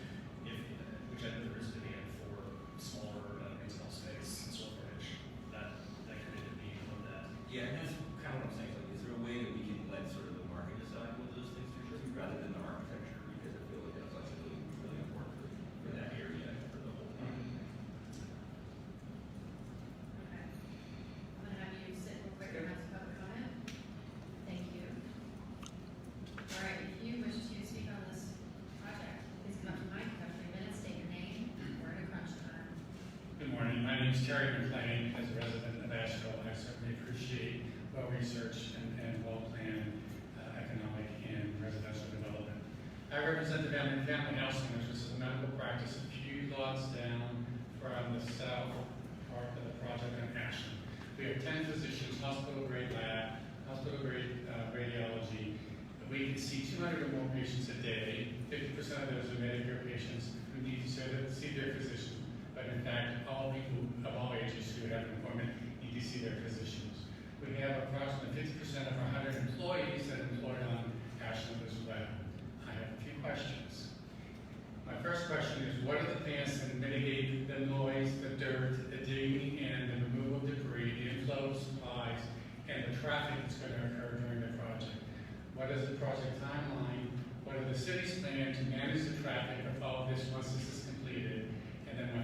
which I know there is demand for smaller retail space and store frontage, that could end up being one of that. Yeah, and that's kind of what I'm saying, like, is there a way that we can let sort of the market decide what those things should be, rather than the architecture, because I feel like that flexibility is really important for that area and for the whole market. Okay. I'm gonna have you sit real quick and have some public comment. Thank you. All right, if you wish to speak on this project, please come up to the mic, have 3 minutes, state your name, we're in a crunch time. Good morning. My name is Terry McLean. As a resident of Asheville, I certainly appreciate well-researched and well-planned economic and residential development. I represent the Family Health Centers, which is a medical practice a few lots down from the south part of the project in Ashland. We have 10 physicians, hospital-grade lab, hospital-grade radiology. We can see 200 or more patients a day. 50% of those are Medicare patients who need to see their physician. But in fact, all people of all ages who have an appointment need to see their physicians. We have approximately 50% of our 100 employees that are employed on Ashland as well. I have a few questions. My first question is, what are the plans to mitigate the noise, the dirt, the digging in, the removal of debris, the inflow of supplies, and the traffic that's going to occur during the project? What is the project timeline? What are the city's plans to manage the traffic of all of this once this is completed? And then my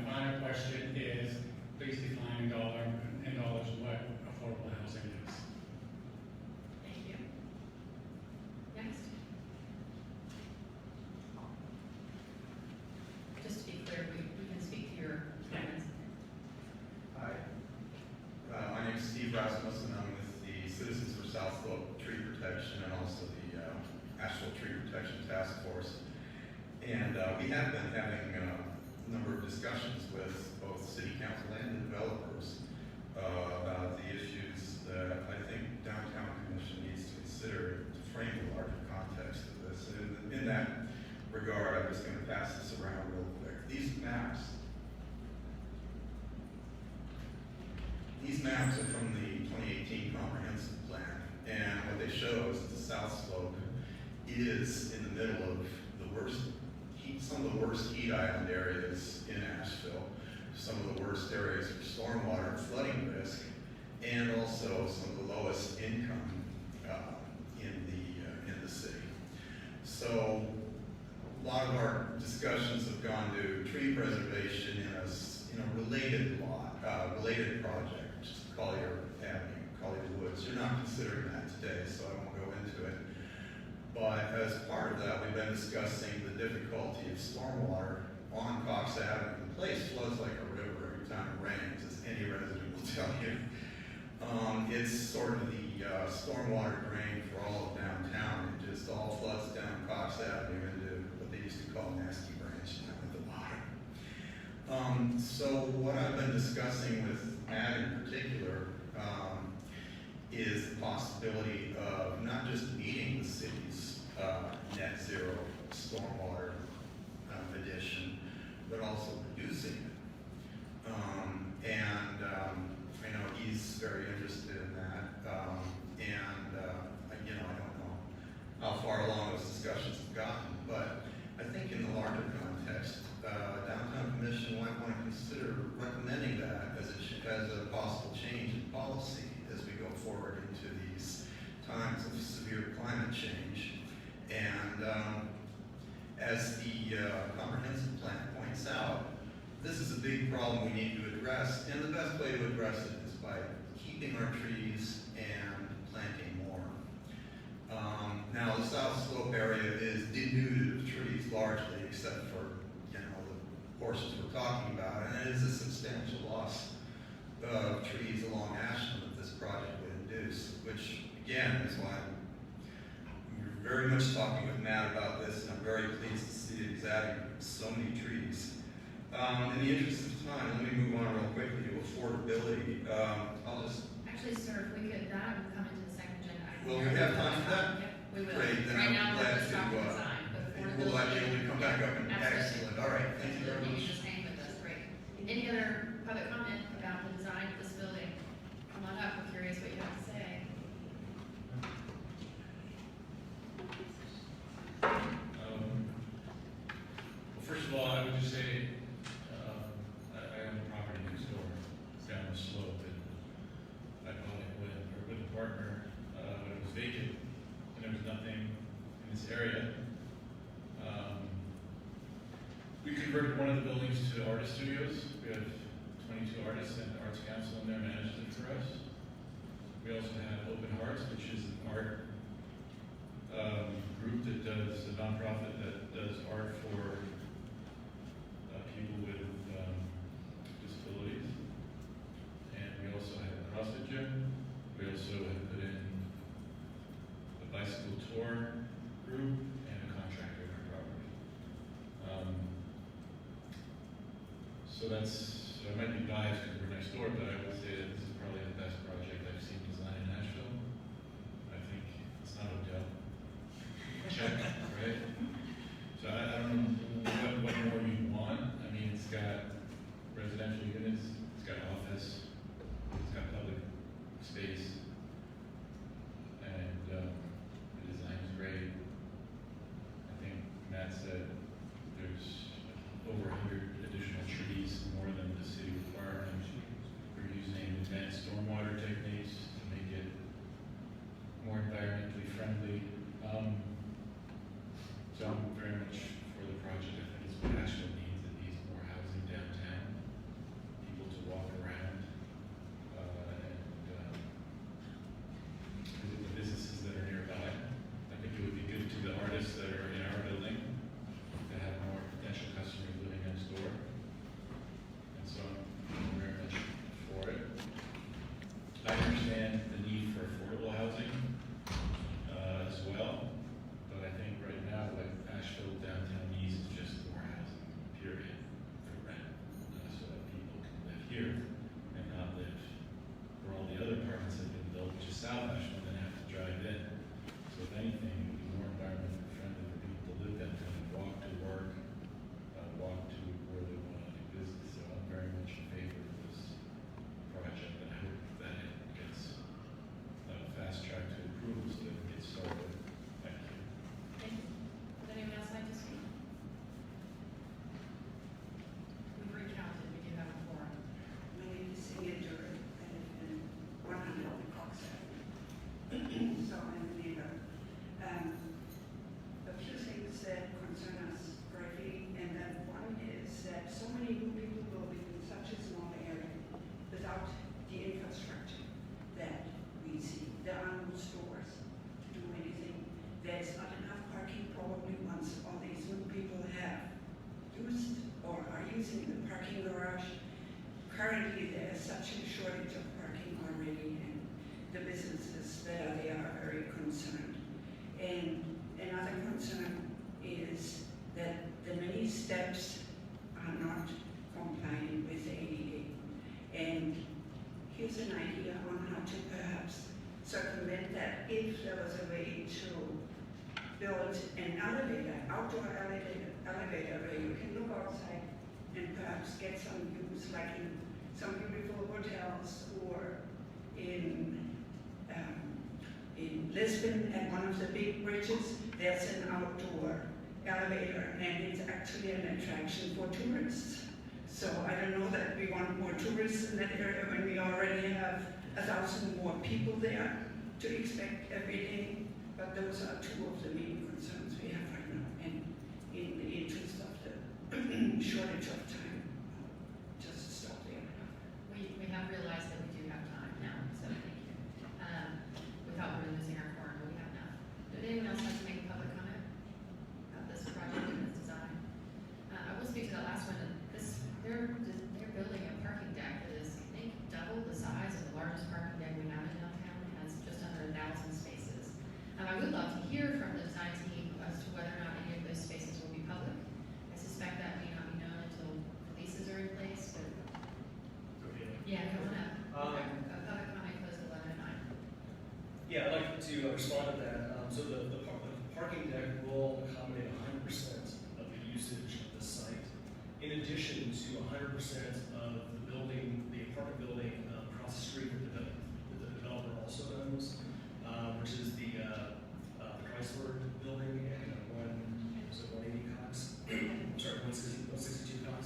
we have been having a number of discussions with both city council and the developers about the issues that I think downtown commission needs to consider to frame the larger context of this. And in that regard, I'm just going to pass this around real quick. These maps are from the 2018 comprehensive plan, and what they show is that the south slope is in the middle of the worst heat, some of the worst heat island areas in Asheville, some of the worst areas for stormwater and flooding risk, and also some of the lowest income in the city. So a lot of our discussions have gone to tree preservation in a related project, which is Collier Avenue, Collier Woods. You're not considering that today, so I won't go into it. But as part of that, we've been discussing the difficulty of stormwater on Cox Avenue. The place floods like a river every time it rains, as any resident will tell you. It's sort of the stormwater drain for all of downtown. It just all floods down Cox Avenue into what they used to call Nasty Branch down at the bottom. So what I've been discussing with Matt in particular is the possibility of not just meeting the city's net zero stormwater addition, but also reducing it. I know he's very interested in that. I don't know how far along those discussions have gotten, but I think in the larger context, downtown commission might want to consider recommending that as a possible change in policy as we go forward into these times of severe climate change. And as the comprehensive plan points out, this is a big problem we need to address, and the best way to address it is by keeping our trees and planting more. Now, the South Slope area is denuded of trees largely, except for the portions we're talking about, and it is a substantial loss of trees along Ashland that this project would induce, which again is why we're very much talking with Matt about this, and I'm very pleased to see that he's adding so many trees. In the interest of time, let me move on real quickly to affordability. I'll just. Actually, sir, if we could, that would come into the second agenda item. Will we have time for that? Yep, we will. Great, then Right I'm now, we're glad just to, talking design, but we'll let you come back up and Absolutely. excellent. All right, thank you very You much. can just hang with us, great. Any other public comment about the design of this building? Come on up, we're curious what you have to say. Well, first of all, I would just say, I own a property next door, it's down the slope, and I bought it with a partner, when it was vacant, and there was nothing in this area. We converted one of the buildings to artist studios. We have 22 artists and the Arts Council in there managed it for us. We also have Open Hearts, which is an art group that does, a nonprofit that does art for people with disabilities. And we also have a CrossFit gym. We also have put in a bicycle tour group and a contractor in our property. So I might be biased because we're next door, but I would say that this is probably the best project I've seen designed in Asheville. I think it's not Odell. Check, right? So I don't know what more you want. I mean, it's got residential units, it's got office, it's got public space, and the design is great. I think Matt said there's over 100 additional trees, more than the city requirement. We're using advanced stormwater techniques to make it more environmentally friendly. here and not live, where all the other apartments have been built just south of Asheville and then have to drive in. So if anything, it would be more environmentally friendly for people to live downtown and walk to work, walk to where they want to do business. So I'm very much in favor of this project, and I hope that it gets fast track to approval so that it gets started. Thank you. Thank you. Would anyone else like to speak? We've recounted, we do have a forum. My name is Celia Dury. I live in 100 Cox Avenue. So I'm a neighbor. A few things that concern us greatly, and then one is that so many new people will live in such a small area without the infrastructure that we see. There are no stores to do anything. There's not enough parking probably once all these new people have used or are using the parking garage. Currently, there is such a shortage of parking already, and the businesses that are there are very concerned. And another concern is that the many steps are not compliant with ADA. And here's an idea on how to perhaps circumvent that. If there was a way to build an elevator, outdoor elevator where you can look outside and perhaps get some views, like in some beautiful hotels or in Lisbon at one of the big bridges, there's an outdoor elevator, and it's actually an attraction for tourists. So I don't know that we want more tourists in that area when we already have 1,000 more people there to expect every day. But those are two of the main concerns we have right now. And in the interest of the shortage of time, I'll just stop there. We have realized that we do have time now, so thank you. Without really losing our forum, we have enough. Would anyone else like to make a public comment about this project and its design? I will speak to that last one. They're building a parking deck that is, I think, double the size of the largest parking deck we have in downtown. It has just under 1,000 spaces. I would love to hear from the design team as to whether or not any of those spaces will be public. I suspect that may not be known until the leases are in place, but yeah, come on up. A public comment closed at 11:09. Yeah, I'd like to respond to that. So the parking deck will accommodate 100% of the usage of the site, in addition to 100% of the building, the apartment building across the street that the developer also owns, which is the Chrysler building and 180 Cox. Sorry, 162 Cox.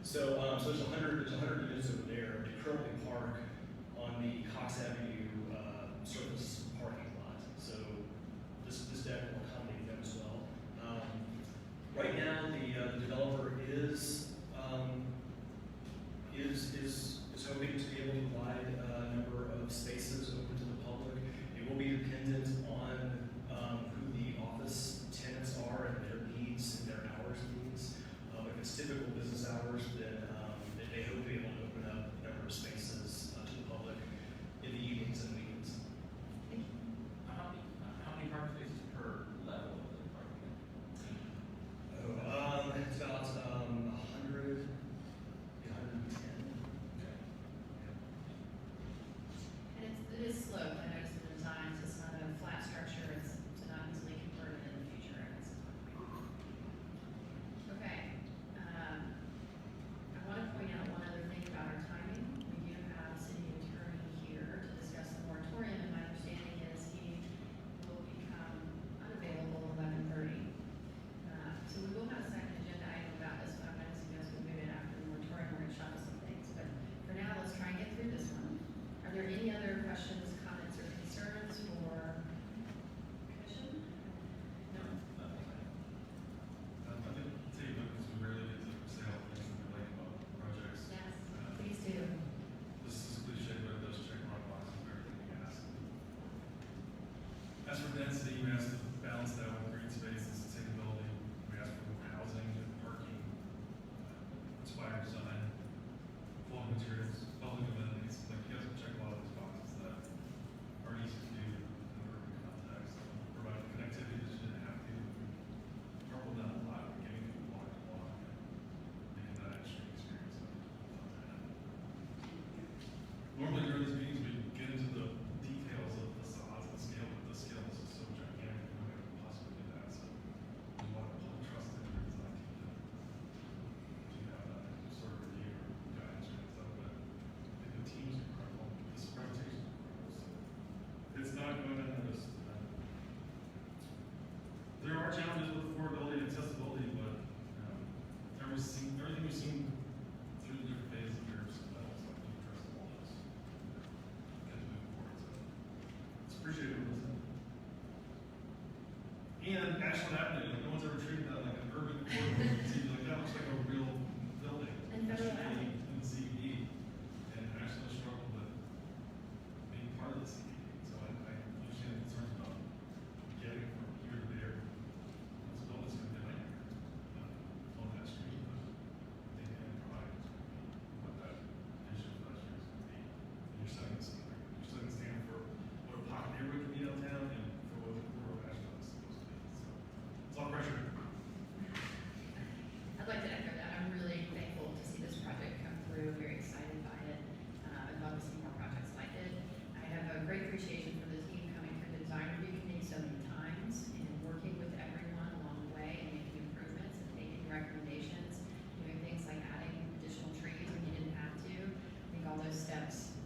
So there's 100 units over there. They currently park on the Cox Avenue surface parking lot. So this deck will accommodate them as well. Right now, the developer is hoping to be able to provide a number of spaces open to the public. It will be dependent on who the office tenants are and their needs and their hours needs. If it's typical business hours, then they hope to be able to open up a number of spaces to the public in the evenings and weekends. How many parking spaces per level of the parking? It's about 100, 110. And it is sloped. I noticed in the designs, it's not a flat structure. It's not easily converted in the future. I guess. Okay. I want to point out one other thing about our timing. We do have city attorney here to discuss the moratorium, and my understanding is he will become unavailable 11:30. So we will have a second agenda item about this, but I'm going to suggest we move it after the moratorium. We're going to shuffle some things, but for now, let's try and get through this one. Are there any other questions, comments, or concerns for commission? No. I think take a look because we rarely get to say all the things that we like about projects. Yes, please do. This is cliche, but it does check mark boxes for everything we ask. As for density, we asked to balance that with green space and sustainability. We asked for more housing and parking, inspired design, quality materials, public amenities. Like you guys can check a lot of these boxes that are easy to do in an urban context. Provide connectivity that you didn't have to. Carpool down a lot, getting people walk to walk, and making that extra experience of fun to have. And then we asked for more housing and parking. Like I said, we asked for more housing and parking. And then we asked for more appreciate it, listening. And Ashland Avenue, like, no one's ever treated that like an urban corridor. Like, that looks like a real building. And Federal Avenue. In the CBD. And Ashland struggled with being part of the CBD. So I understand the concerns about getting from here to there. This building's gonna be like, on that street, but they can provide what that vision for that street is gonna be. And you're setting the standard. You're setting the standard for what a pocket neighborhood can be downtown and for what the core of Ashland is supposed to be. So it's a lot of pressure. I'd like to echo that. I'm really thankful to see this project come through, very excited by it. I'd love to see more projects like it. I have a great appreciation for the team coming through the design review committee so many times and working with everyone along the way and making improvements and making recommendations, doing things like adding additional trees when you didn't have to. I think all those steps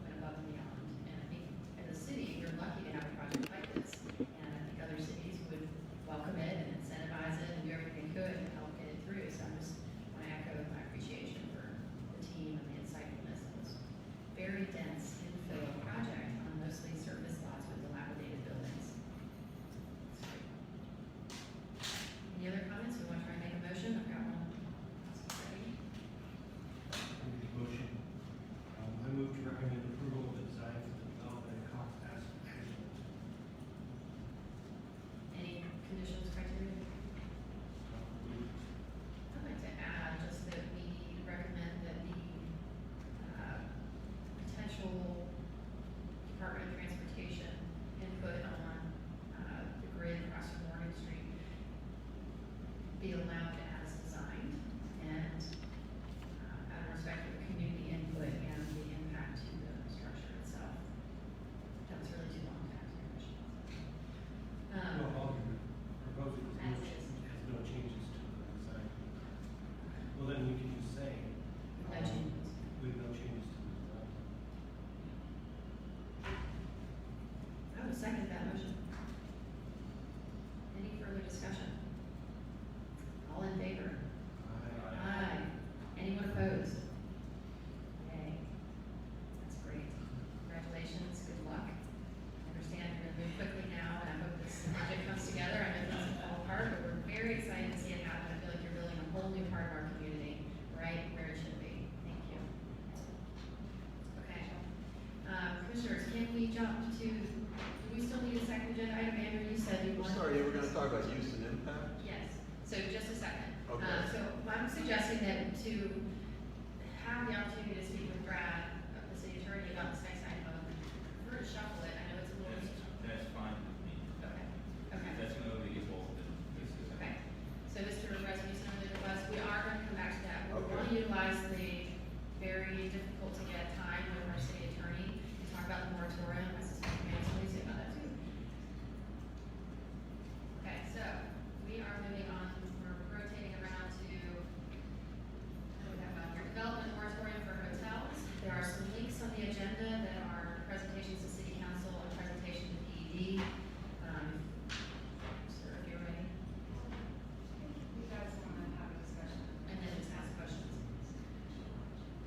went above and beyond. And I think as a city, we're lucky to have a project like this. And I think other cities would welcome it and incentivize it and do everything they could to help get it through. So I just want to echo my appreciation for the team and the insightfulness of this very dense infill project on mostly surface lots with dilapidated buildings. It's great. Any other comments? We want to try and make a motion? I've got one. Ready? Make the motion. I move to recommend approval of the design for the development of Cox Ashland. Any conditions, criteria? I'd like to add just that we recommend that the potential Department of Transportation input on the grid across from Morgan Street be allowed as designed and out of respect for the community input and the impact to the structure itself. That was really too long to ask your question. Well, all you're proposing As is is. has no changes to the design. Well, then we can just say. No changes. With no changes to the design. I would second that motion. Any further discussion? All in favor? Aye. Anyone opposed? Yay. That's great. Congratulations, good luck. I understand you're gonna move quickly now, and I hope this project comes together. I know it doesn't fall apart, but we're very excited to see it happen. I feel like you're building a whole new part of our community, right where it should be. Thank you. Okay. Commissioners, can we jump to, do we still need a second agenda item? Andrew, you said you wanted. Sorry, we're gonna talk about use and impact? Yes, so just a second. Okay. So I'm suggesting that to have the opportunity to speak with Brad, the city attorney, about this next item, we're to shuffle it, I know it's a little. That's fine with me. Okay, okay, That's when we get both of them. okay. So Mr. Rasmussen, on the request, we are going to come back to that. We're Okay. going to utilize the very difficult to get time with our city attorney to talk about the moratorium. I suspect you may have something to say about that too. Okay, so we are moving on, we're rotating around to, what do we have on here? Development moratorium for hotels. There are some links on the agenda that are presentations to city council and presentation to PED. Sir, if you're ready, You guys want to have a discussion? and then just ask questions.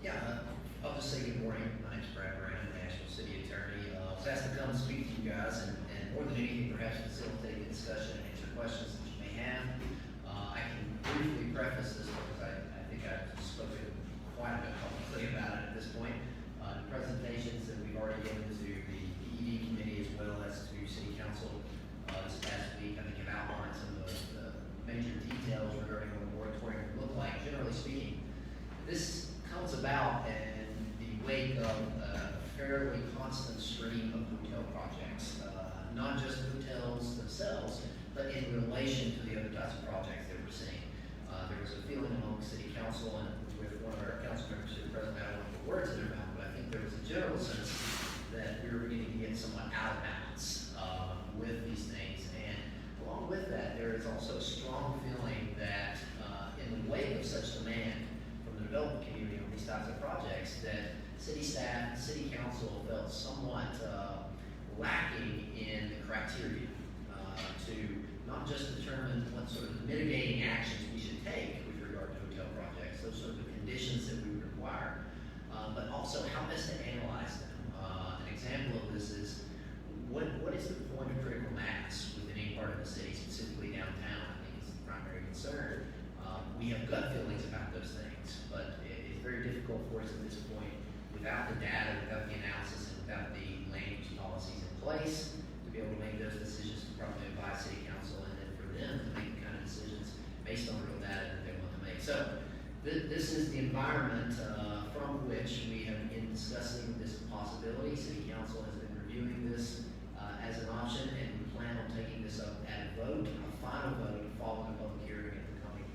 Yeah, I'll just say good morning. My name's Brad Brown, National City Attorney. I was asked to come speak to you guys and more than anything, perhaps facilitate the discussion and answer questions that you may have. I can briefly preface this because I think I've spoken quite a bit publicly about it at this point. The presentations that we've already given to the PED committee as well as to city council this past week, I think have outlined some of the major details regarding what a moratorium would look like. Generally speaking, this comes about in the wake of a fairly constant stream of hotel projects, not just hotels themselves, but in relation to the other types of projects that we're seeing. There was a feeling among city council and with one of our council members who present, I don't want to put words in their mouth, but I think there was a general sense that we were beginning to get somewhat out of balance with these things. And along with that, there is also a strong feeling that in the wake of such demand from the development community on these types of projects, that city staff and city council felt somewhat lacking in the criteria to not just determine what sort of mitigating actions we should take with about those things, but it's very difficult for us at this point, without the data, without the analysis, and without the land use policies in place, to be able to make those decisions to properly advise city council, and then for them to make the kind of decisions based on real data that they want to make. So this is the environment from which we have been discussing this possibility. City council has been reviewing this as an option, and we plan on taking this up at a vote, a final vote, following a public hearing at the coming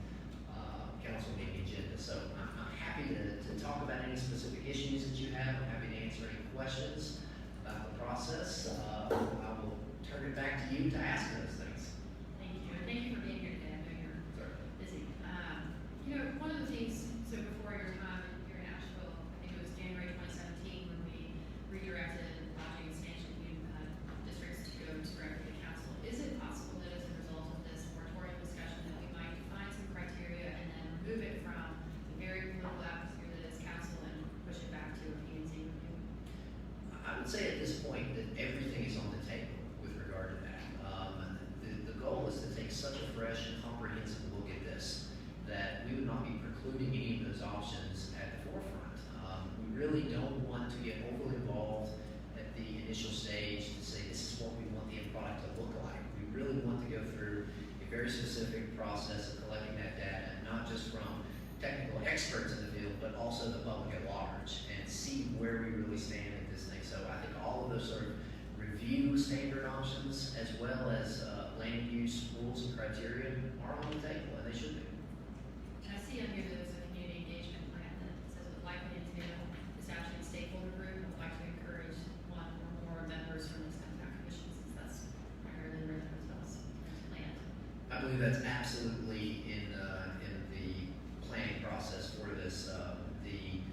council meeting agenda. So I'm happy to talk about any specific issues that you have. I'm happy to answer any questions about the process. I will turn it back to you to ask those things. Thank you, and thank you for being here today. I know you're busy. One of the things, so before your time here in Asheville, I think it was January 2017 when we redirected lodging and station districts to go directly to council. Is it possible that as a result of this moratorium discussion that we might define some criteria and then remove it from the very political atmosphere that is council and push it back to a P&Z review? I would say at this point that everything is on the table with regard to that. The goal is to take such a fresh and comprehensive look at this that we would not be precluding any of those options at the forefront. We really don't want to get overly involved at the initial stage to say this is what we want the end product to look like. We really want to go through a very specific process of collecting that data, not just from technical experts in the field, but also the public at large, and see where we really stand at this thing. So I think all of those sort of review standard options, as well as land use rules and criteria, are on the table, and they should be. And I see on here that there's a community engagement plan that says would likely entail establishing a stakeholder group and would like to encourage one or more members from this downtown commission, since that's primarily where the hotels land. I believe that's absolutely in the planning process for this. The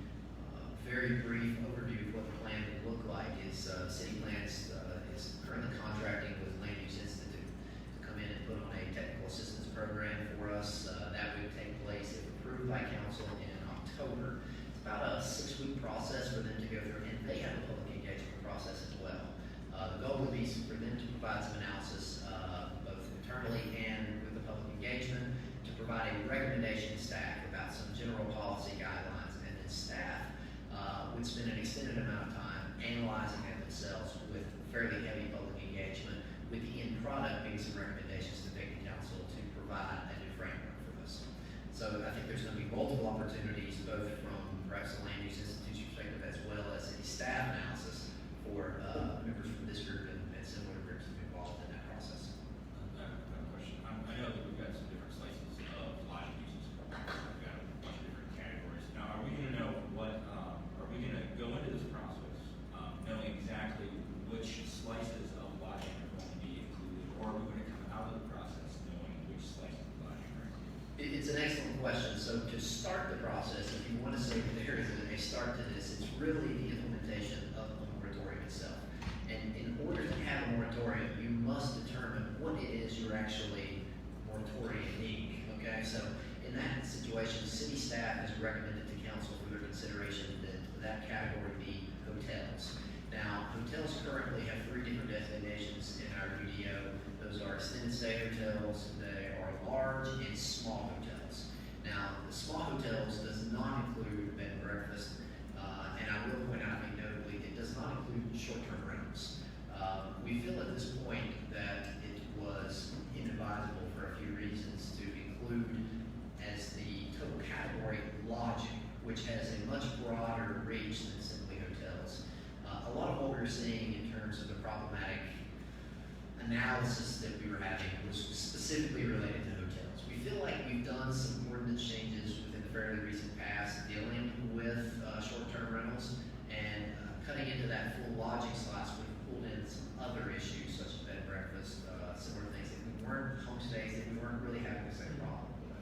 very brief overview of what the plan would look like is City Plans is currently contracting with Land Use Institute to come in and put on a technical assistance program for us. That would take place if approved by council in October. It's about a 6-week process for them to go through, and they have a public engagement process as well. The goal would be for them to provide some analysis, both internally and with the public engagement, to provide a recommendation to staff about some general policy guidelines, and then staff would spend an extended amount of time analyzing that themselves with fairly heavy public engagement, with the end product being some recommendations to take to council to provide a new framework for this. So I think there's going to be multiple opportunities, both from perhaps the Land Use Institute's perspective as well as a staff analysis for members from this group and similar groups to be involved in that process. I have a question. I know that we've got some different slices of lodging uses. We've got a bunch of different categories. Now, are we going to know what, are we going to go into this process knowing exactly which slices of lodging are going to be included, or are we going to come out of the process knowing which slices of lodging are included? It's an excellent question. So to start the process, if you want to say that there is a start to this, it's really the implementation of the moratorium itself. And in order to have a moratorium, you must determine what it is you're actually moratoriuming. Okay, so in that situation, city staff has recommended to council for their consideration that category be hotels. Now, hotels currently have 3 different designations in our UDO. Those are extended stay hotels, they are large and small hotels. Now, the small hotels does not include bed and breakfast, and I will point out, I think notably, it does not include short-term rentals. We feel at this point that it was inadvisable for a few reasons to include as the total category lodging, which has a much broader reach than simply hotels. A lot of what we were seeing in terms of the problematic analysis that we were having was specifically related to hotels. We feel like we've done some ordinance changes within the fairly recent past dealing with short-term rentals, and cutting into that full lodging slice would have pulled in some other issues such as bed and breakfast, similar things that we weren't homestays, that we weren't really having the same problem with.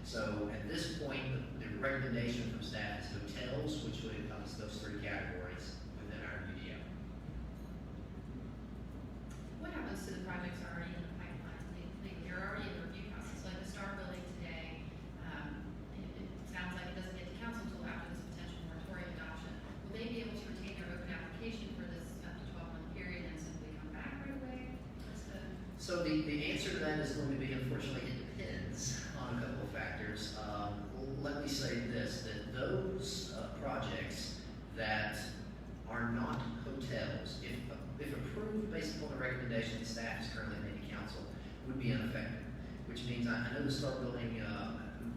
So at this point, the recommendation from staff is hotels, which would encompass those 3 categories within our UDO. What happens to the projects already in the pipeline? They're already in the review process, like the Star Building today. It sounds like it doesn't get to council until after this potential moratorium adoption. Will they be able to retain their open application for this up to 12-month period and simply come back right away? So the answer to that is going to be, unfortunately, it depends on a couple of factors. Let me say this, that those projects that are not hotels, if approved based upon the recommendation that staff is currently making to council, would be unaffected. Which means I know the Star Building,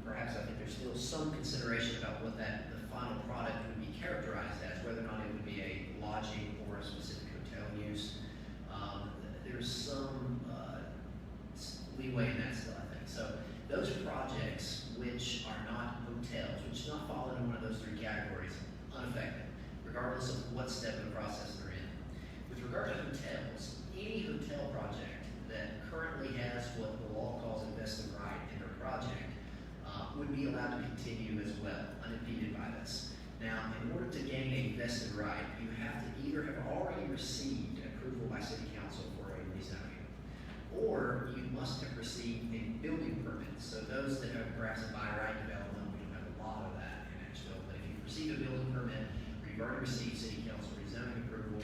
perhaps I think there's still some consideration about what the final product would be characterized as, whether or not it would be a lodging or a specific hotel use. There's some leeway in that still, I think. So those projects which are not hotels, which do not fall into one of those three categories, unaffected, regardless of what step of the process they're in. With regard to hotels, any hotel project that currently has what the law calls a vested right in their project would be allowed to continue as well, unimpeded by this. Now, in order to gain a vested right, you have to either have already received approval by City Council for a rezoning, or you must have received a building permit. So those that have perhaps a by right development, we don't have a lot of that in Asheville, but if you've received a building permit, or you've already received City Council rezoning approval,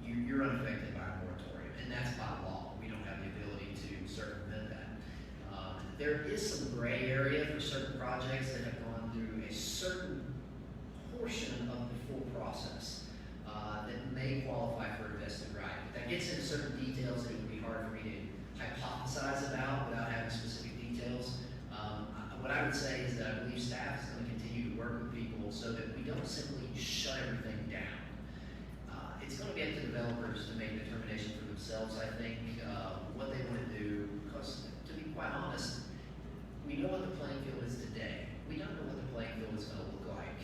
you're unaffected by a moratorium, and that's by law. We don't have the ability to circumvent that. There is some gray area for certain projects that have gone through a certain portion of the full process that may qualify for a vested right. That gets into certain details that it would be hard for me to hypothesize about without having specific details. What I would say is that I believe staff is going to continue to work with people so that we don't simply shut everything down. It's going to be up to developers to make a determination for themselves, I think, what they want to do, because to be quite honest, we know what the playing field is today. We don't know what the playing field is going to look like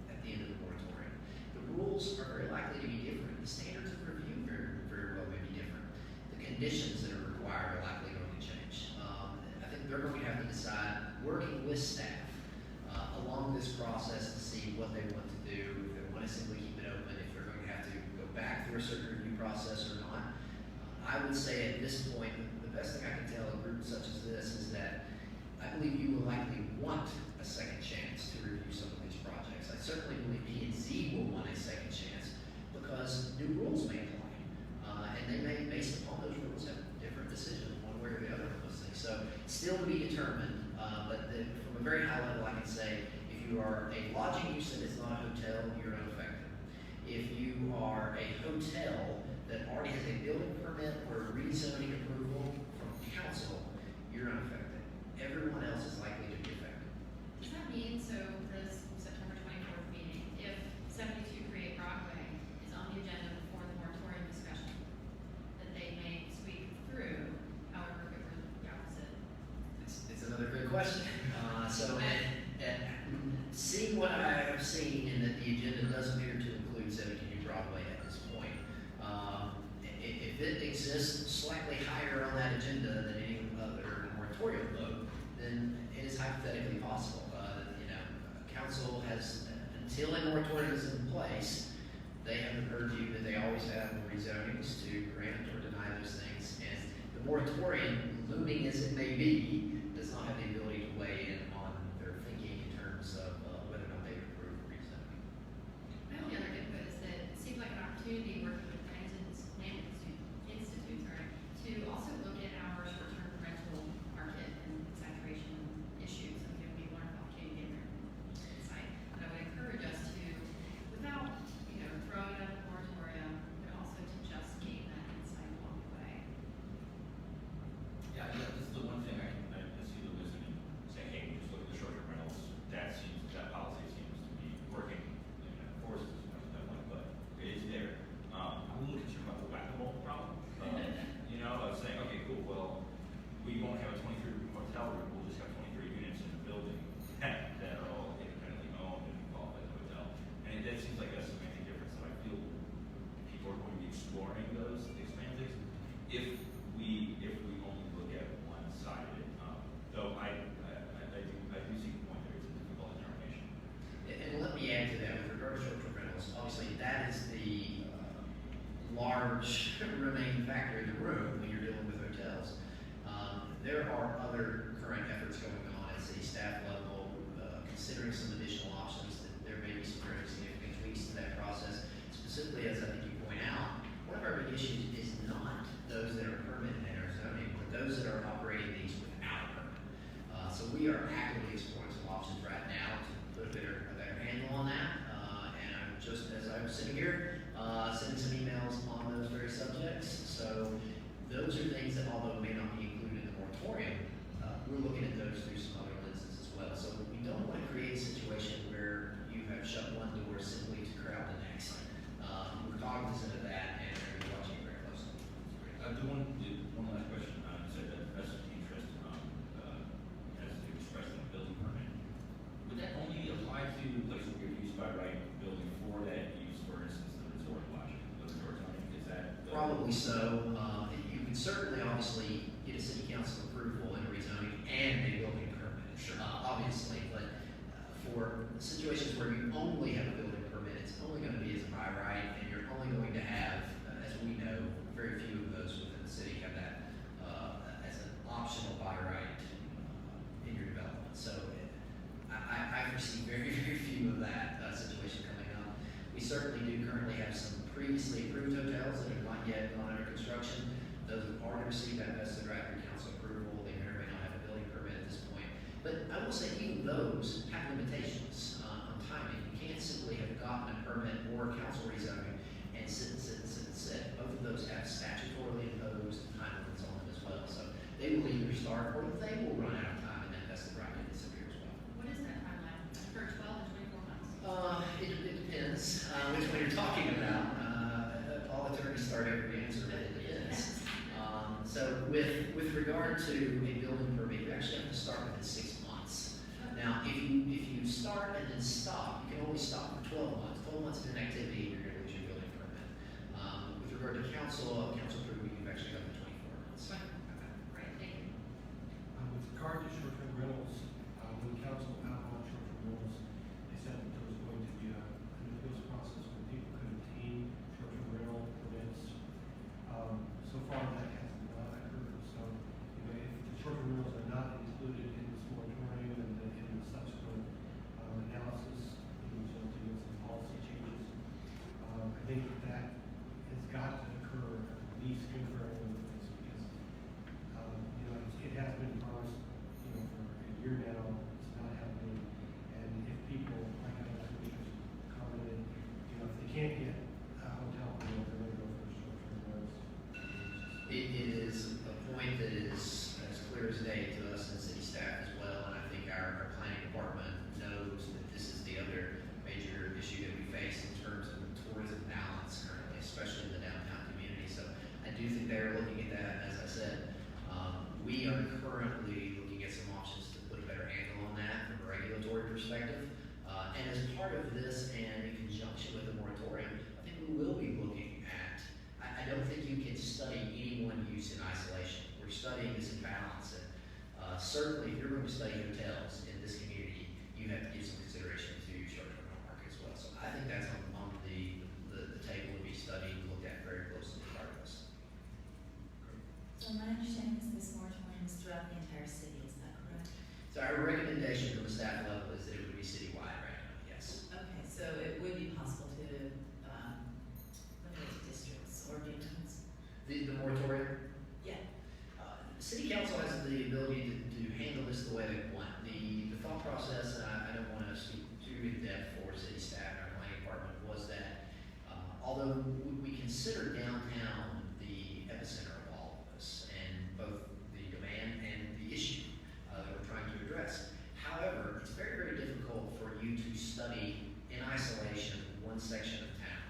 at the end of the moratorium. The rules are very likely to be different. The standards of review very well may be different. The conditions that are required are likely going to change. I think they're going to have to decide, working with staff along this process, to see what they want to do, if they want to simply keep it open, if they're going to have to go back through a certain review process or not. I would say at this point, the best thing I can tell a group such as this is that I believe you will likely want a second chance to review some of these projects. I certainly believe P&Z will want a second chance because new rules may apply. And they may, based upon those rules, have different decisions one way or the other on those things. So still to be determined, but from a very high level, I can say if you are a lodging use that is not a hotel, you're unaffected. If you are a hotel that already has a building permit or a rezoning approval from council, you're unaffected. Everyone else is likely to be affected. Does that mean, so this September 24th meeting, if 72 Create Broadway is on the agenda before the moratorium discussion, that they may squeak through, however, if it were the opposite? It's another good question. Seeing what I have seen in that the agenda does appear to include 72 Broadway at this point, if it exists slightly higher on that agenda than any other moratorium vote, then it is hypothetically possible. Council has, until a moratorium is in place, they have the purview that they always have in rezonings to grant or deny those things. And the moratorium, looming as it may be, does not have the ability to weigh in on their thinking in terms of whether or not they approve rezoning. My only other input is that it seems like an opportunity working with Plans Institute, to also look at our short-term rental market and saturation issues. I think it would be a wonderful opportunity to get their insight. And I would encourage us to, without, throwing out a moratorium, but also to just gain that insight along the way. Yeah, this is the one thing I see the wisdom in saying, hey, just look at the short-term rentals. That policy seems to be working and forces as much as I want, but it is there. I'm a little concerned about the whack-a-mole problem. Of saying, okay, cool, well, we won't have a 23-room hotel room, we'll just have 23 units in the building that are all independently owned and qualified as a hotel. And that seems like a semantic difference that I feel people are going to be exploring those semantics if we only look at one side of it. Though I do see the point there, it's a difficult determination. And let me add to that with regard to short-term rentals. Obviously, that is the large remaining factor in the room when you're dealing with hotels. There are other current efforts going on at city staff level, considering some additional options that there may be some very significant tweaks to that process. Specifically, as I think you point out, one of our big issues is not those that are permitted in our zoning, but those that are operating these without a permit. So we are actively exploring some options right now to here, sending some emails on those very subjects. So those are things that, although may not be included in the moratorium, we're looking at those through some other lenses as well. So we don't want to create a situation where you have shut one door simply to crowd the next. We're cognizant of that, and we're gonna be watching it very closely. One last question. You said that vested interest, as expressed in a building permit. Would that only apply to places where you're used by right building for that use, for instance, the resort lodging, the resort zoning? Is that? Probably so. You can certainly, obviously, get a city council approval in a rezoning and a building permit. Sure. Obviously, but for situations where you only have a building permit, it's only going to be as a by right, and you're only going to have, as we know, very few of those within the city have that as an optional by right in your development. So I foresee very, very few of that situation coming up. We certainly do currently have some previously approved hotels that have not yet gone under construction. Those have already received that vested right through council approval. They may or may not have a building permit at this point. But I will say even those have limitations on timing. You can't simply have gotten a permit or council rezoning and sit. Both of those have statutorily imposed time limits on them as well. So they will either start or they will run out of time and then vested right can disappear as well. What is that timeline? For 12 to 24 months? It depends which one you're talking about. All attorneys start every answer, but it depends. So with regard to a building permit, you actually have to start within 6 months. Now, if you start and then stop, you can only stop for 12 months. 12 months of inactivity, you're going to lose your building permit. With regard to council approval, you've actually got the 24 months. Great, thank you. With regard to short-term rentals, when the council outlawed short-term rentals, they said that there was going to be an appeals process where people could obtain short-term rental permits. So far, that has not occurred. So, if the short-term rentals are not included in this moratorium and in the subsequent analysis, resulting in some policy changes, I think that has got to occur at least concurrently with this because it has been promised, for a year now, it's not happening. And if people, like other commissioners commented, if they can't get a hotel room, they're going to go for short-term rentals. It is a point that is as clear as day to us and city staff as well, and I think our planning department knows that this is the other major issue that we face in terms of the tourism balance currently, especially in the downtown community. So I do think they're looking at that, as I said. We are currently looking at some options to put a better handle on that from a regulatory perspective. And as part of this and in conjunction with the moratorium, I think we will be looking at, I don't think you can study any one use in isolation. We're studying this in balance. And certainly if you're going to study hotels in this community, you have to give some consideration to short-term rental market as well. So I think that's on the table to be studied and looked at very closely as part of this. So my understanding is this moratorium is throughout the entire city, is that correct? So our recommendation from the staff level is that it would be citywide right now, yes. Okay, so it would be possible to limit it to districts or regions? The moratorium? Yeah. City council has the ability to handle this the way they want. The thought process, and I don't want to speak too in depth for city staff and our planning department, was that although we consider downtown the epicenter of all of this, and both the demand and the issue that we're trying to address. However, it's very, very difficult for you to study in isolation one section of town.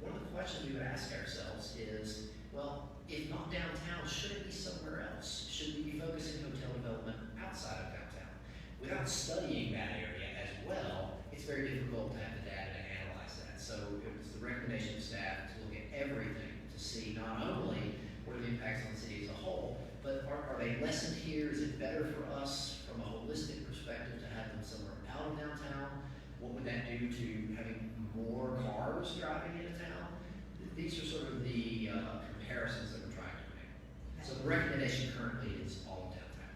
One of the questions we would ask ourselves is, well, if not downtown, should it be somewhere else? Should we be focusing hotel development outside of downtown? Without studying that area as well, it's very difficult to have the data to analyze that. So it was the recommendation of staff to look at everything to see not only what are the impacts on the city as a whole, but are they lessened here? Is it better for us from a holistic perspective to have them somewhere out of downtown? What would that do to having more cars driving into town? These are sort of the comparisons that we're trying to make. So the recommendation currently is all of downtown.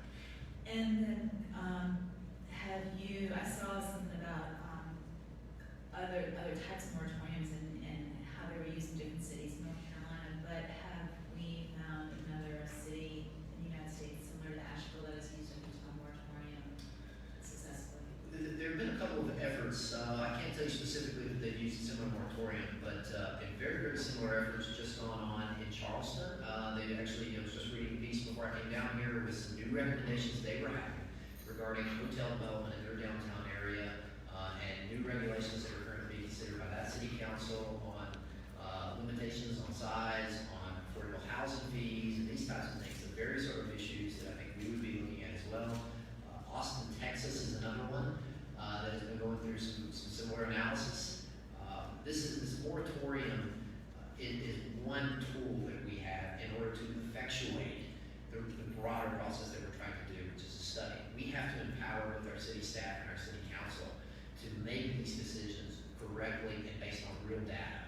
And then, I saw something about, other types of moratoriums and how they were used in different cities in North Carolina, but have we found another city in the United States similar to Asheville that has used a hotel moratorium successfully? There have been a couple of efforts. I can't tell you specifically that they've used a similar moratorium, but a very, very similar efforts just gone on in Charleston. They actually, I was just reading a piece before I came down here with some new recommendations they were having regarding hotel development in their downtown area, and new regulations that are currently being considered by that city council on limitations on size, on affordable housing fees, and these types of things. The very sort of issues that I think we would be looking at as well. Austin, Texas is another one that has been going through some similar analysis. This moratorium is one tool that we have in order to effectuate the broader process that we're trying to do, which is a study. We have to empower both our city staff and our city council to make these decisions correctly and based on real data.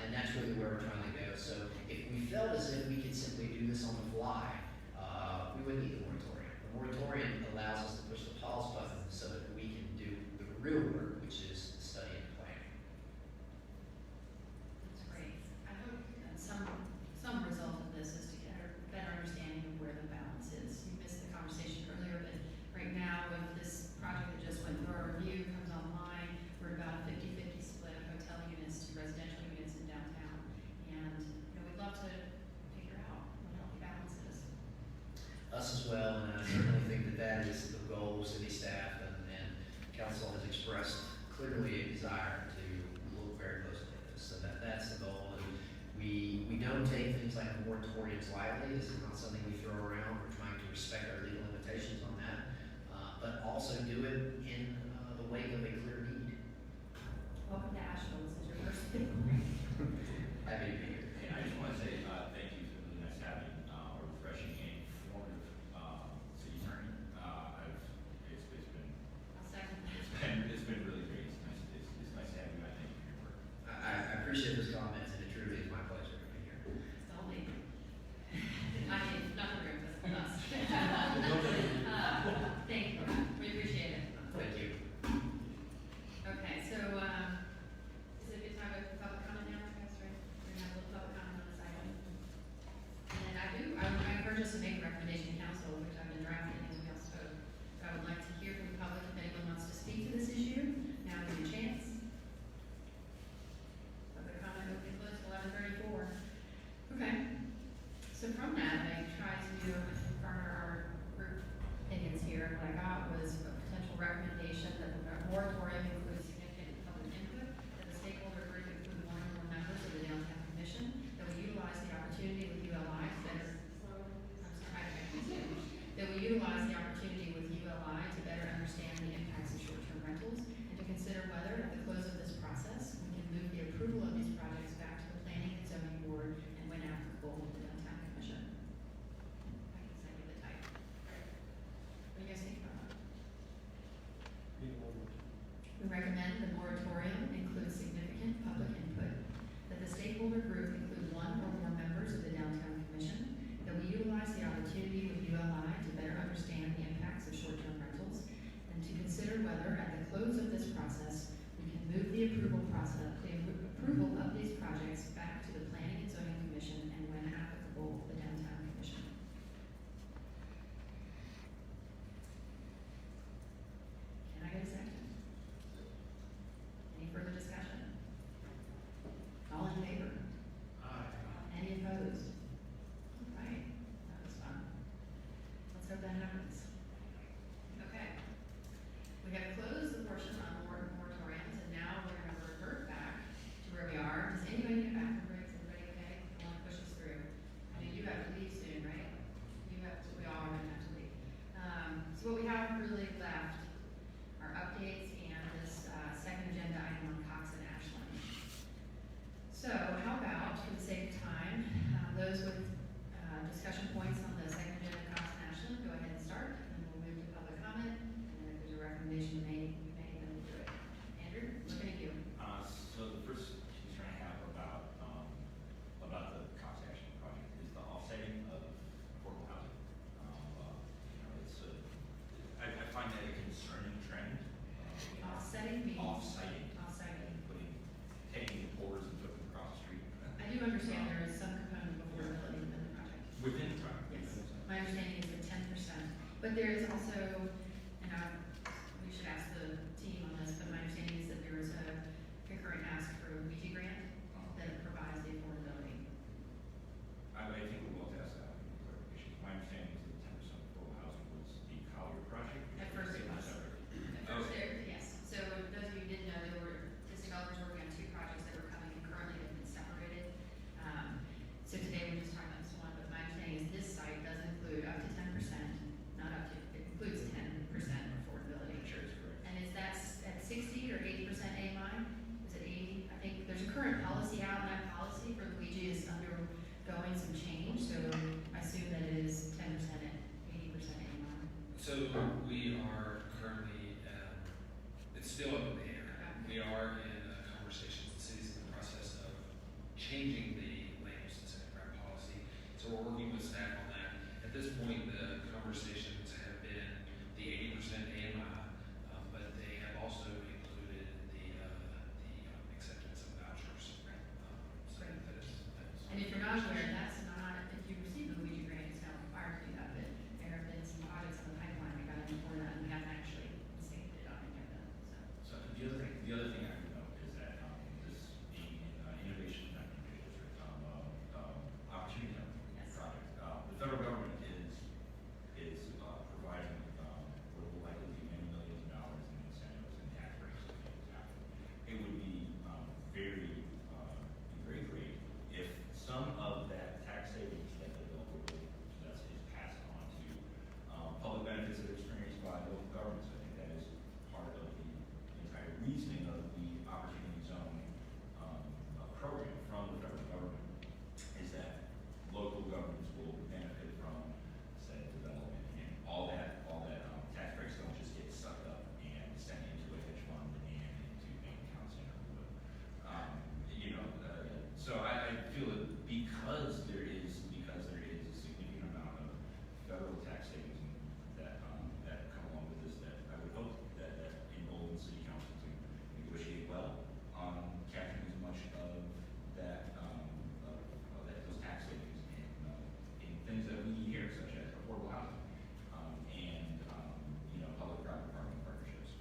And that's really where we're trying to go. So if we felt as if we could simply do this on the fly, we wouldn't need the moratorium. The moratorium allows us to push the pause button so that we can do the real work, which is the study and planning. That's great. I hope that some result of this is to get a better understanding of where the balance is. You missed the conversation earlier, but right now, if this project that just went through our review comes online, we're about a 50-50 split of hotel units to residential units in downtown. And, we'd love to figure out what healthy balance is. Us as well, and I certainly think that that is the goal of city staff, and council has expressed clearly a desire to look very closely at this. So that's the goal, and we don't take things like moratoriums lightly. This is not something we throw around. We're trying to respect our legal limitations on that, but also do it in the wake of a clear need. Welcome to Asheville. This is your first day. Happy to be here. And I just want to say thank you for the nice having a refreshing and informative city attorney. I'll second that. It's been really great. It's nice to have you. I thank you for your work. I appreciate those comments, and it truly is my pleasure to be here. It's only, I mean, not the group, but us. Thank you. We appreciate it. Thank you. Okay, so, is it a good time for public comment now, guys, right? We're gonna have a little public comment on this item. And I heard just to make a recommendation to council, which I've been drafting, and we else spoke. So I would like to hear from the public if anyone wants to speak to this issue. Now give you a chance. Public comment will be closed at 11:34. Okay. So from that, I tried to garner our group opinions here. What I got was a potential recommendation that the moratorium includes significant public input, that the stakeholder group include one or more members of the downtown commission, that we utilize the opportunity with ULI to better, that we utilize the opportunity with ULI to better understand the impacts of short-term rentals, and to consider whether, at the close of this process, we can move the approval of these projects back to the planning and zoning board, and when applicable, the downtown commission. I can send you the type. What do you guys think about that? We recommend the moratorium include significant public input, that the stakeholder group include one or more members of the downtown commission, that we utilize the opportunity with ULI to better understand the impacts of short-term rentals, and to consider whether, at the close of this process, we can move the approval of these projects back to the planning and zoning commission, and when applicable, the downtown commission. Can I get a second? Any further discussion? All in favor? current policy out, and that policy for Luigi is undergoing some change, so I assume that it is 10% and 80% AMI. So we are currently, it's still up in the air. We are in conversations, the city's in the process of changing the land use incentive grant policy. So we're working with staff on that. At this point, the conversations have been the 80% AMI, but they have also included the acceptance of vouchers. So that is. And if you're not aware, that's not, if you receive the Luigi grant, it's not required to do that, but there have been some audits on the pipeline that got in before that, and we haven't actually stated it on any of them, so. So the other thing I would note is that this innovation district opportunity Yes. project, the federal government is providing what will likely be many millions of dollars in incentives and tax breaks to make this happen. It would be very great if some of that tax savings that the bill will possess is passed on to public benefits that are experienced by local governments. I think that is part of the entire reasoning of the opportunity zone program from the federal government, is that local governments will benefit from said development, and all that tax breaks don't just get sucked up and sent into a hedge fund and into bank accounts in Everwood. So I feel that because there is a significant amount of federal tax savings that come along with this, that I would hope that enroll in city council to negotiate well on capturing as much of that those tax savings in things that we need here, such as affordable housing and public-private partnership partnerships.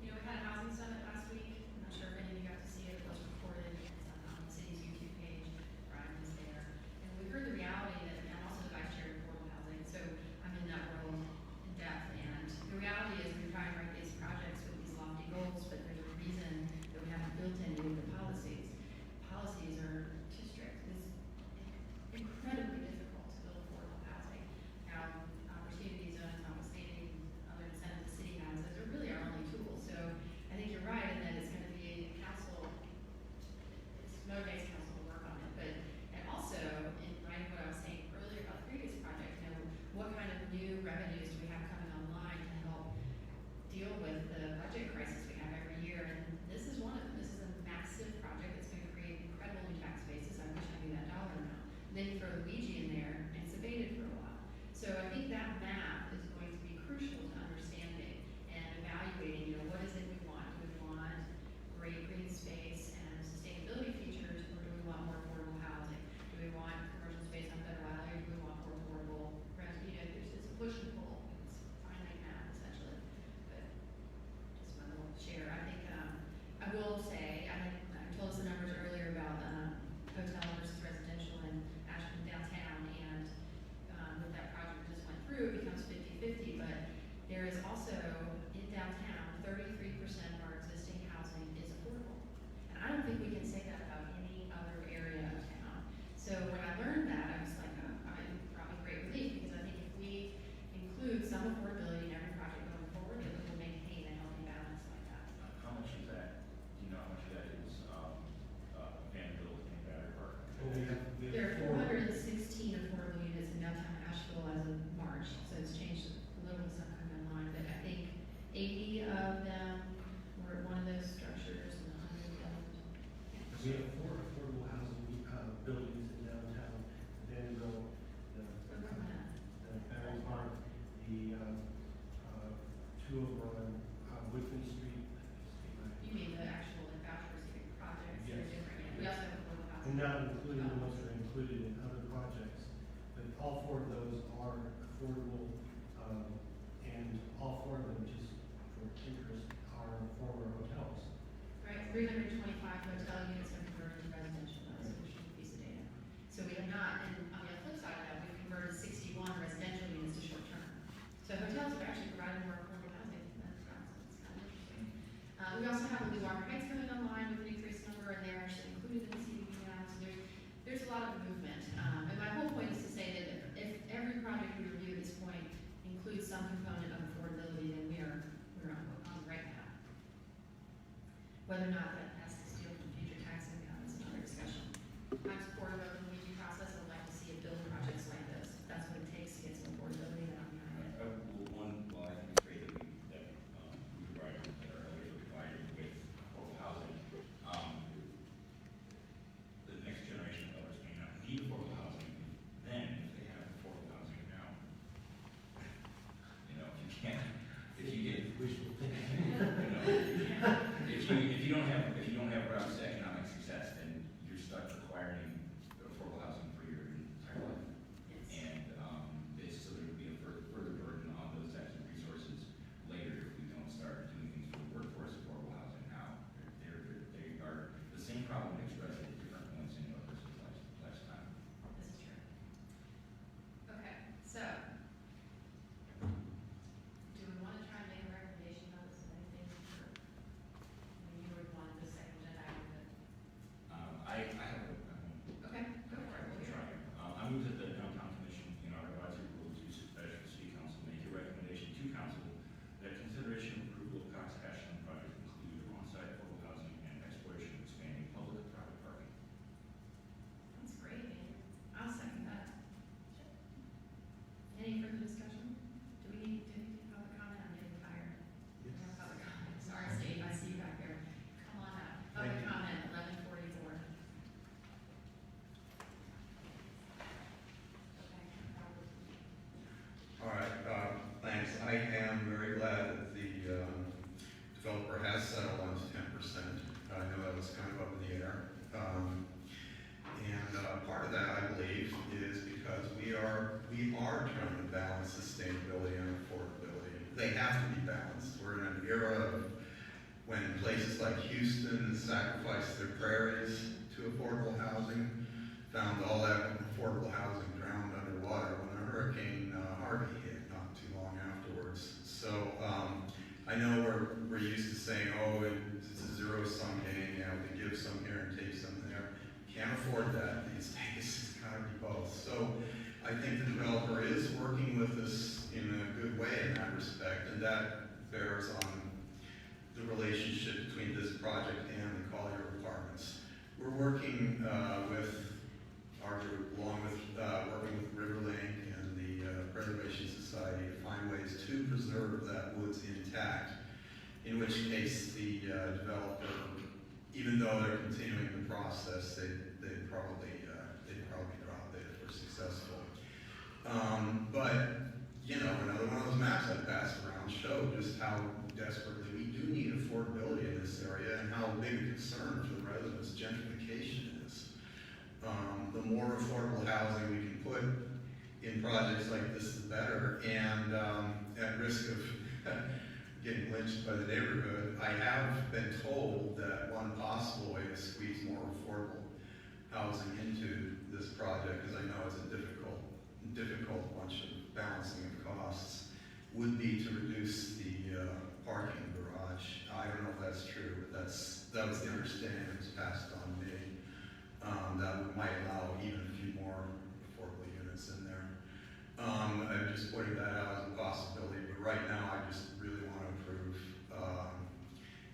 You know, we had a housing summit last week. I'm not sure if any of you got to see it. It was recorded. It's on the city's YouTube page. Brian was there. And we heard the reality that I'm also the vice chair of affordable housing, so I'm in that world in depth. And the reality is we try and write these projects with these lofty goals, but there's a reason that we haven't built any of the policies. Policies are too strict. It's incredibly difficult to build affordable housing. Now, opportunity zones, notwithstanding other incentives the city has, those are really our only tools. So I think you're right in that it's going to be council, it's motivates council to work on it. But, and also, in writing what I was saying earlier about the previous project, what kind of new revenues do we have coming online to help deal with the budget crisis we have every year? And this is one of them. This is a massive project that's going to create incredible new tax bases. I wish I knew that dollar amount. Then you throw Luigi in there, and it's abated for a while. So I think that math is going to be crucial to understanding and evaluating, what is it we want? Do we want great green space and sustainability features, or do we want more affordable housing? Do we want commercial space on Federal Alley, or do we want more affordable rent? It's a push and pull. It's finite math, essentially. But just my little share. I think, I will say, I told us the numbers earlier about hotel versus residential in Asheville downtown, and with that project just went through, it becomes 50-50, but there is also, in downtown, 33% of our existing housing is affordable. And I don't think we can say that about any other area of town. So when I learned that, I was like, it brought me great relief, because I think if we include some affordability in every project going forward, it will maintain a healthy balance like that. How much is that? Do you know how much of that is Vanderbilt and Battery Park? There are 416 affordable units in downtown Asheville as of March, so it's changed a little with some coming online, but I think 80 of them were at one of those structures and 100 of them. We have 4 affordable housing buildings in downtown Vanderbilt, the Battery Park, the 2 over on Whitman Street. You mean the actual voucher receipt projects? They're Yes. different, yeah. We also have affordable housing. And not including the ones that are included in other projects, but all 4 of those are affordable, and all 4 of them, just for interest, are former hotels. Right, 325 hotel units have converted to residential, that's a piece of data. So we have not, and on the flip side of that, we've converted 61 residential units to short term. So hotels are actually providing more affordable housing. That's kind of interesting. We also have Blue Water Heights coming online with an increased number, and they're actually included in the CDB now. So there's a lot of movement. And my whole point is to say that if every project we review at this point includes some component of affordability, then we're on the right path. Whether or not that has to steal from future tax income test, and you're stuck acquiring affordable housing for your entire life. And, so there would be a further burden on those types of resources later if we don't start doing things for the workforce affordable housing now. They are the same problem expressed at different points in a person's lifetime. This is true. Okay, so, do we want to try and make a recommendation on this, anything, or, you would want the second agenda item? I have a, Okay, go for it. I'll try. I move that the downtown commission, in our advisory role to Asheville City Council, make a recommendation to council that consideration of approval of Cox Ashland project include on-site affordable housing and exploration of expanding public-private parking. That's great, Andrew. I'll second that. Any further discussion? Do we need public comment? I'm getting tired. No public comment. Sorry, Steve, I see you back there. Come on up. Public Thank you. comment, 11:44. All right, thanks. I am very glad that the developer has settled on 10%. I know that was kind of up in the air. And part of that, I believe, is because we are trying to balance sustainability and affordability. They have to be balanced. We're in an era of when places like Houston sacrificed their prairies to affordable housing, found all that affordable housing drowned underwater when Hurricane Harvey hit not too long afterwards. So I know we're used to saying, oh, it's a zero-sum game. You have to give some here and take some there. Can't afford that these days. It's got to be both. So I think the developer is working with us in a good way in that respect, and that bears on the relationship between this project and the Collier Apartments. We're working with our group, along with working with Riverlink and the Preservation Society, to find ways to preserve that woods intact. In which case, the developer, even though they're continuing the process, they'd probably drop it if we're successful. But you know, another one of those maps I passed around showed just how desperately we do need affordability in this area and how big a concern for the residents gentrification is. The more affordable housing we can put in projects like this, the better. And at risk of getting lynched by the neighborhood, I have been told that one possible way to squeeze more affordable housing into this project, because I know it's a difficult bunch of balancing of costs, would be to reduce the parking garage. I don't know if that's true, but that was the understanding that was passed on me. That might allow even a few more affordable units in there. I'm just pointing that out as a possibility, but right now I just really want to approve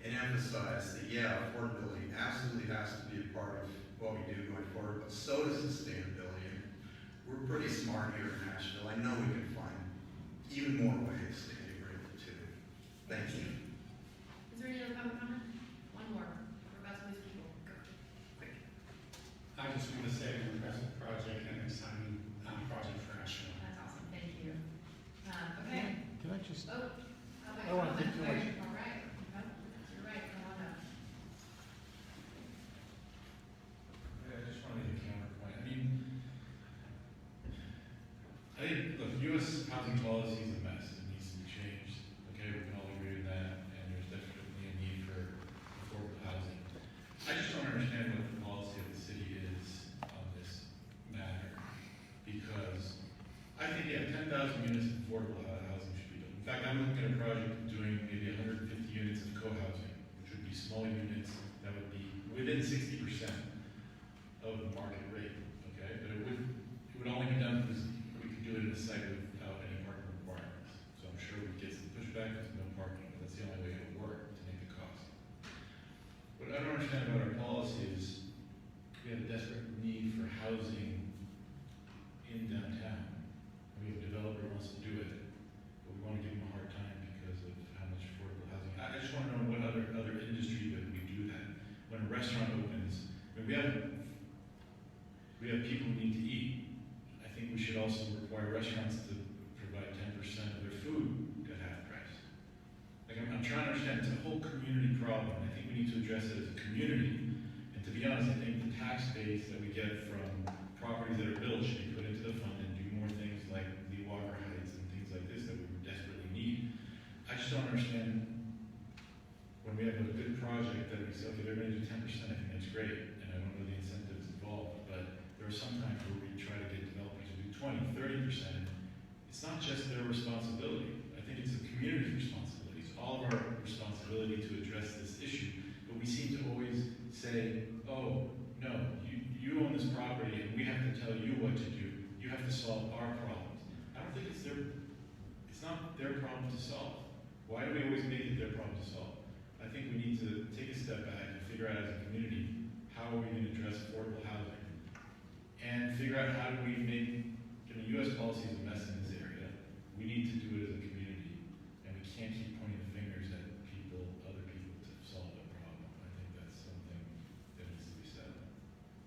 and emphasize that, yeah, affordability absolutely has to be a part of what we do going forward, but so does sustainability. And we're pretty smart here in Asheville. I know we can find even more ways to integrate the two. Thank you. Is there any other public comment? One more. We're about to lose people. Go. Quick. I just want to say an impressive project and exciting project for Asheville. That's awesome. Thank you. Okay. Can I just, Oh, I don't want to take too much. all right. No, you're right. Come on up. I just want to make a counterpoint. I mean, I think, look, U.S. housing policy is a mess. It needs to be changed. Okay, we can all agree with that, and there's definitely a need for affordable housing. I just don't understand what the policy of the city is on this matter, because I think, yeah, 10,000 units of affordable housing should be done. In fact, I'm looking at a project of doing maybe 150 units of co-housing, which would be small units that would be within 60% of the market rate, okay? But it would only be done because we could do it in a site without any parking requirements. So I'm sure we'd get some pushback because no parking, but that's the only way it would work to make the cost. What I don't understand about our policy is we have a desperate need for housing in downtown. We have a developer who wants to do it, but we want to give them a hard time because of how much affordable housing. I just want to know what other industry that we do that. When a restaurant opens, I mean, we have people who need to eat. I think we should also require restaurants to provide 10% of their food at half price. Like I'm trying to understand, it's a whole community problem. I think we need to address it as a community and And to be honest, I think the tax base that we get from properties that are built should be put into the fund and do more things like the Walker Heights and things like this that we desperately need. I just don't understand when we have a good project that we say, okay, they're gonna do 10%, I think that's great, and I don't know the incentives involved, but there are some times where we try to get developers to do 20, 30%. It's not just their responsibility. I think it's the community's responsibility. It's all of our responsibility to address this issue, but we seem to always say, oh, no, you own this property and we have to tell you what to do. You have to solve our problems. I don't think it's not their problem to solve. Why do we always make it their problem to solve? I think we need to take a step back and figure out as a community, how are we going to address affordable housing? And figure out how do we make, U.S. policy is a mess in this area. We need to do it as a community, and we can't keep pointing fingers at other people to solve the problem. I think that's something that needs to be said.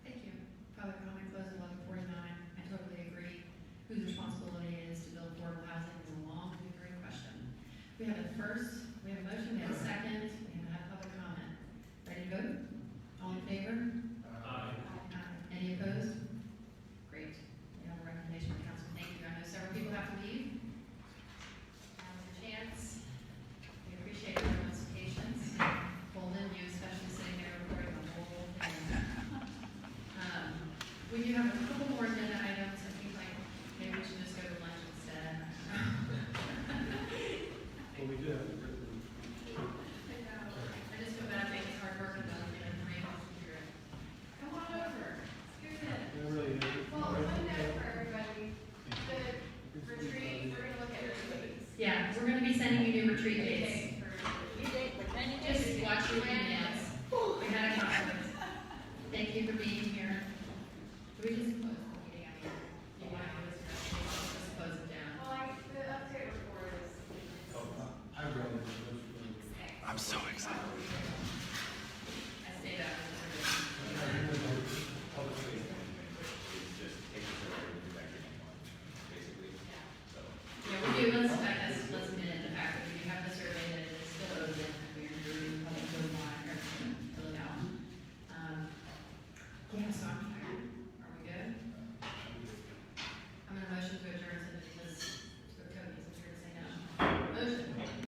Thank you. Public comment closed at 11:49. I totally agree. Whose responsibility it is to build affordable housing is a long, lingering question. We have a motion, we have a second, we have public comment. Ready to vote? All in favor? Aye. Any opposed? Great. We have a recommendation from council. Thank you. I know several people have to leave. Now's your chance. We appreciate everyone's patience. Holden, you especially sitting there recording the whole thing. We do have a couple more agenda items. I think like maybe we should just go to lunch instead. Well, we do have to. I just feel bad making hard work and then three of us here. Come on over. Here's it. Really, Well, one note for everybody, the retreat, we're gonna look at retreats. Yeah, we're gonna be sending you new retreat dates. Okay, for Just watch your emails. We had a conflict. Thank you for being here. Do we just close the meeting? I mean, you want to do this, just close it down. Well, the update report is. I'd rather. I'm so excited.